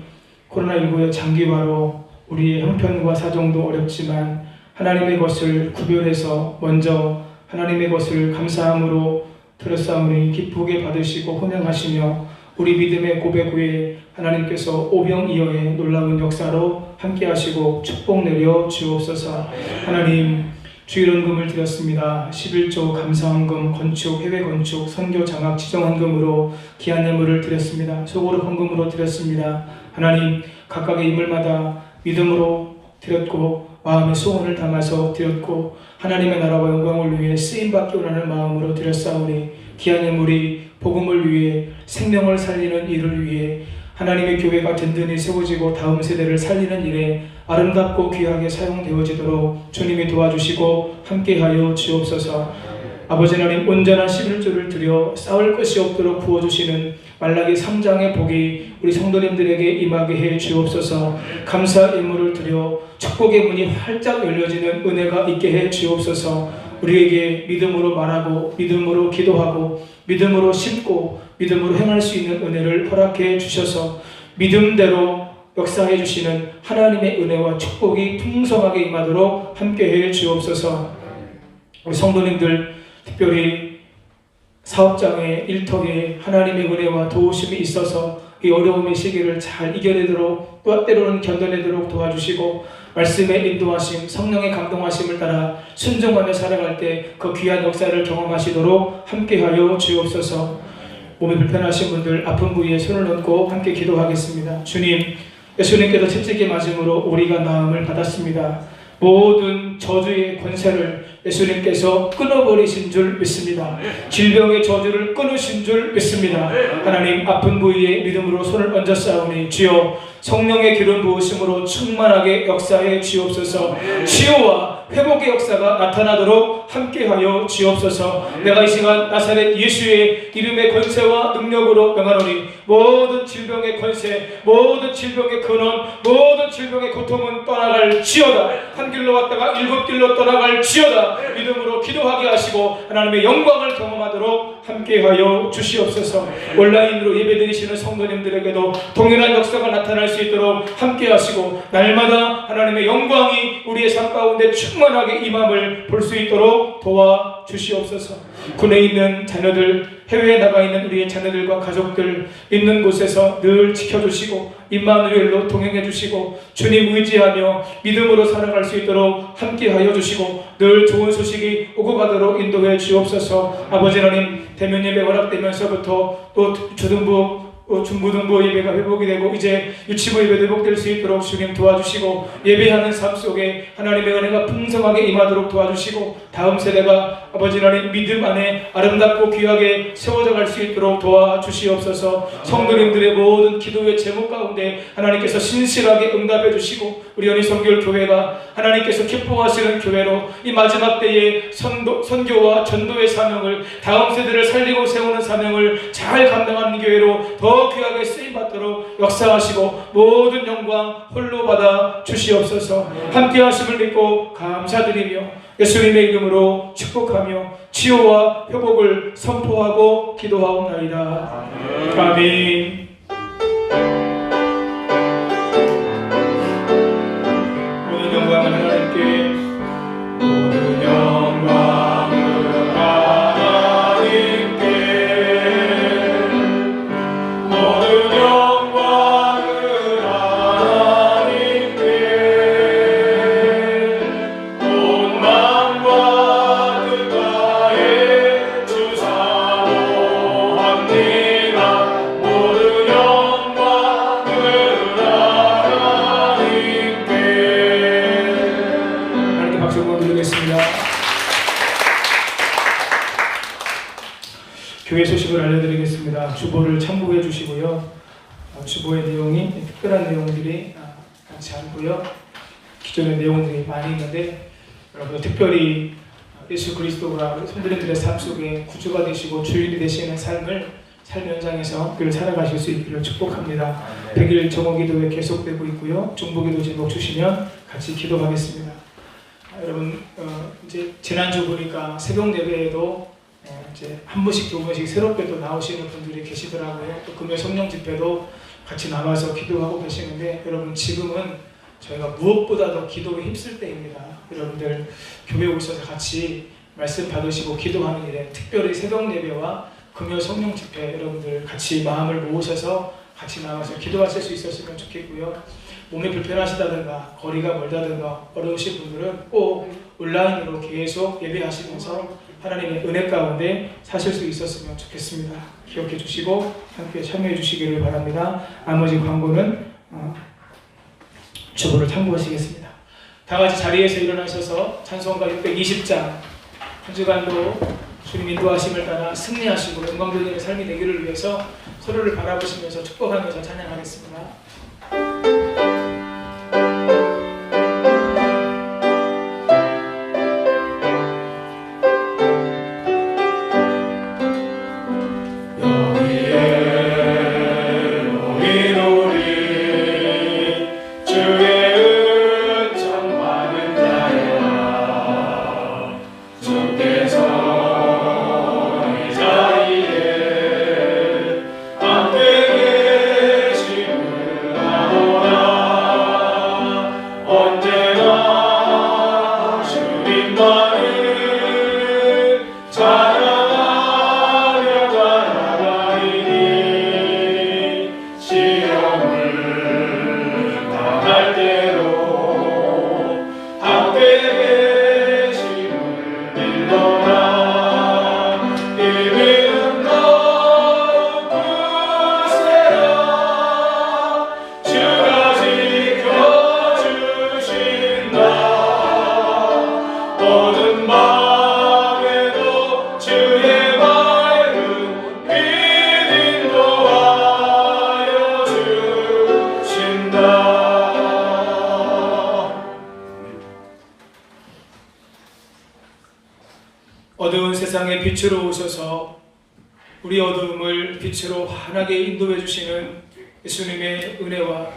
코로나19의 장기화로 우리의 형편과 사정도 어렵지만 하나님의 것을 구별해서 먼저 하나님의 것을 감사함으로 드렸사오니 기쁘게 받으시고 혼행하시며 우리 믿음의 고백 후에 하나님께서 오병이어의 놀라운 역사로 함께 하시고 축복 내려 주옵소서. 하나님, 주일원금을 드렸습니다. 11조 감사헌금, 건축, 해외 건축, 선교 장학 지정헌금으로 귀한 예물을 드렸습니다. 소고로 헌금으로 드렸습니다. 하나님, 각각의 인물마다 믿음으로 드렸고 마음의 소원을 담아서 드렸고 하나님의 나라와 영광을 위해 쓰임받기 원하는 마음으로 드렸사오니 귀한 예물이 복음을 위해 생명을 살리는 일을 위해 하나님의 교회가 든든히 세워지고 다음 세대를 살리는 일에 아름답고 귀하게 사용되어지도록 주님이 도와주시고 함께하여 주옵소서. 아버지 하나님, 온전한 11조를 드려 싸울 것이 없도록 부어주시는 말라기 3장의 복이 우리 성도님들에게 임하게 해 주옵소서. 감사 예물을 드려 축복의 문이 활짝 열려지는 은혜가 있게 해 주옵소서. 우리에게 믿음으로 말하고 믿음으로 기도하고 믿음으로 심고 믿음으로 행할 수 있는 은혜를 허락해 주셔서 믿음대로 역사해 주시는 하나님의 은혜와 축복이 풍성하게 임하도록 함께해 주옵소서. 우리 성도님들 특별히 사업장의 일터에 하나님의 은혜와 도우심이 있어서 이 어려움의 시기를 잘 이겨내도록 또 때로는 견뎌내도록 도와주시고 말씀의 인도하심, 성령의 감동하심을 따라 순종하며 살아갈 때 그 귀한 역사를 경험하시도록 함께하여 주옵소서. 몸이 불편하신 분들 아픈 부위에 손을 얹고 함께 기도하겠습니다. 주님, 예수님께서 채찍에 맞음으로 우리가 나음을 받았습니다. 모든 저주의 권세를 예수님께서 끊어버리신 줄 믿습니다. 질병의 저주를 끊으신 줄 믿습니다. 하나님, 아픈 부위에 믿음으로 손을 얹었사오니 주여 성령의 기름 부으심으로 충만하게 역사해 주옵소서. 치유와 회복의 역사가 나타나도록 함께하여 주옵소서. 내가 이 시간 나사렛 예수의 이름의 권세와 능력으로 명하노니 모든 질병의 권세, 모든 질병의 근원, 모든 질병의 고통은 떠나갈지어다. 한 길로 왔다가 일곱 길로 떠나갈지어다. 믿음으로 기도하게 하시고 하나님의 영광을 경험하도록 함께하여 주시옵소서. 온라인으로 예배드리시는 성도님들에게도 동일한 역사가 나타날 수 있도록 함께하시고 날마다 하나님의 영광이 우리의 삶 가운데 충만하게 임함을 볼 수 있도록 도와주시옵소서. 군에 있는 자녀들, 해외에 나가 있는 우리의 자녀들과 가족들 있는 곳에서 늘 지켜주시고 임마누엘로 동행해 주시고 주님 의지하며 믿음으로 살아갈 수 있도록 함께하여 주시고 늘 좋은 소식이 오고 가도록 인도해 주옵소서. 아버지 하나님, 대면 예배 허락되면서부터 또 초등부 중고등부 예배가 회복이 되고 이제 유치부 예배도 회복될 수 있도록 주님 도와주시고 예배하는 삶 속에 하나님의 은혜가 풍성하게 임하도록 도와주시고 다음 세대가 아버지 하나님 믿음 안에 아름답고 귀하게 세워져 갈 수 있도록 도와주시옵소서. 성도님들의 모든 기도의 제목 가운데 하나님께서 신실하게 응답해 주시고 우리 연희선교회 교회가 하나님께서 기뻐하시는 교회로 이 마지막 때에 선교와 전도의 사명을, 다음 세대를 살리고 세우는 사명을 잘 감당하는 교회로 더 귀하게 쓰임받도록 역사하시고 모든 영광 홀로 받아 주시옵소서. 함께 하심을 믿고 감사드리며 예수님의 이름으로 축복하며 치유와 회복을 선포하고 기도하옵나이다. 아멘. 모든 영광은 하나님께, 모든 영광은 하나님께, 모든 영광은 하나님께, 온 마음과 뜻과의 주 사모합니다. 모든 영광은 하나님께. 하나님께 박수 한번 드리겠습니다. 교회 소식을 알려드리겠습니다. 주보를 참고해 주시고요. 주보의 내용이 특별한 내용들이 많지 않고요. 기존의 내용들이 많이 있는데 여러분 특별히 예수 그리스도가 성도님들의 삶 속에 구주가 되시고 주인이 되시는 삶을 삶 현장에서 늘 살아가실 수 있기를 축복합니다. 100일 정오기도회 계속되고 있고요. 중보기도 제목 주시면 같이 기도하겠습니다. 여러분 이제 지난주 보니까 새벽 예배에도 이제 한 번씩 두 번씩 새롭게 또 나오시는 분들이 계시더라고요. 또 금요 성령 집회도 같이 나와서 기도하고 계시는데 여러분 지금은 저희가 무엇보다도 기도에 힘쓸 때입니다. 여러분들 교회 오셔서 같이 말씀 받으시고 기도하는 일에 특별히 새벽 예배와 금요 성령 집회 여러분들 같이 마음을 모으셔서 같이 나와서 기도하실 수 있었으면 좋겠고요. 몸이 불편하시다든가 거리가 멀다든가 어려우신 분들은 꼭 온라인으로 계속 예배하시면서 하나님의 은혜 가운데 사실 수 있었으면 좋겠습니다. 기억해 주시고 함께 참여해 주시기를 바랍니다. 나머지 광고는 주보를 참고하시겠습니다. 다 같이 자리에서 일어나셔서 찬송가 620장 한 주간도 주님 인도하심을 따라 승리하시고 영광되는 삶이 되기를 위해서 서로를 바라보시면서 축복하면서 찬양하겠습니다. 함께 계심을 어두운 세상의 빛으로 오셔서 우리 어두움을 빛으로 환하게 인도해 주시는 예수님의 은혜와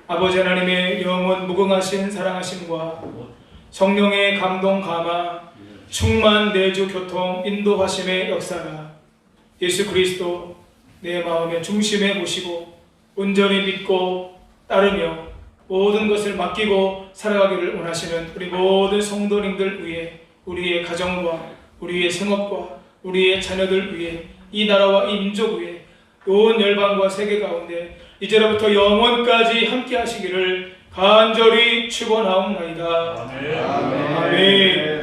아버지 하나님의 영원 무궁하신 사랑하심과 성령의 감동 감화 충만 내주 교통 인도하심의 역사가 예수 그리스도 내 마음의 중심에 모시고 온전히 믿고 따르며 모든 것을 맡기고 살아가기를 원하시는 우리 모든 성도님들 위해 우리의 가정과 우리의 생업과 우리의 자녀들 위해 이 나라와 이 민족 위해 온 열방과 세계 가운데 이제로부터 영원까지 함께 하시기를 간절히 축원하옵나이다. 아멘.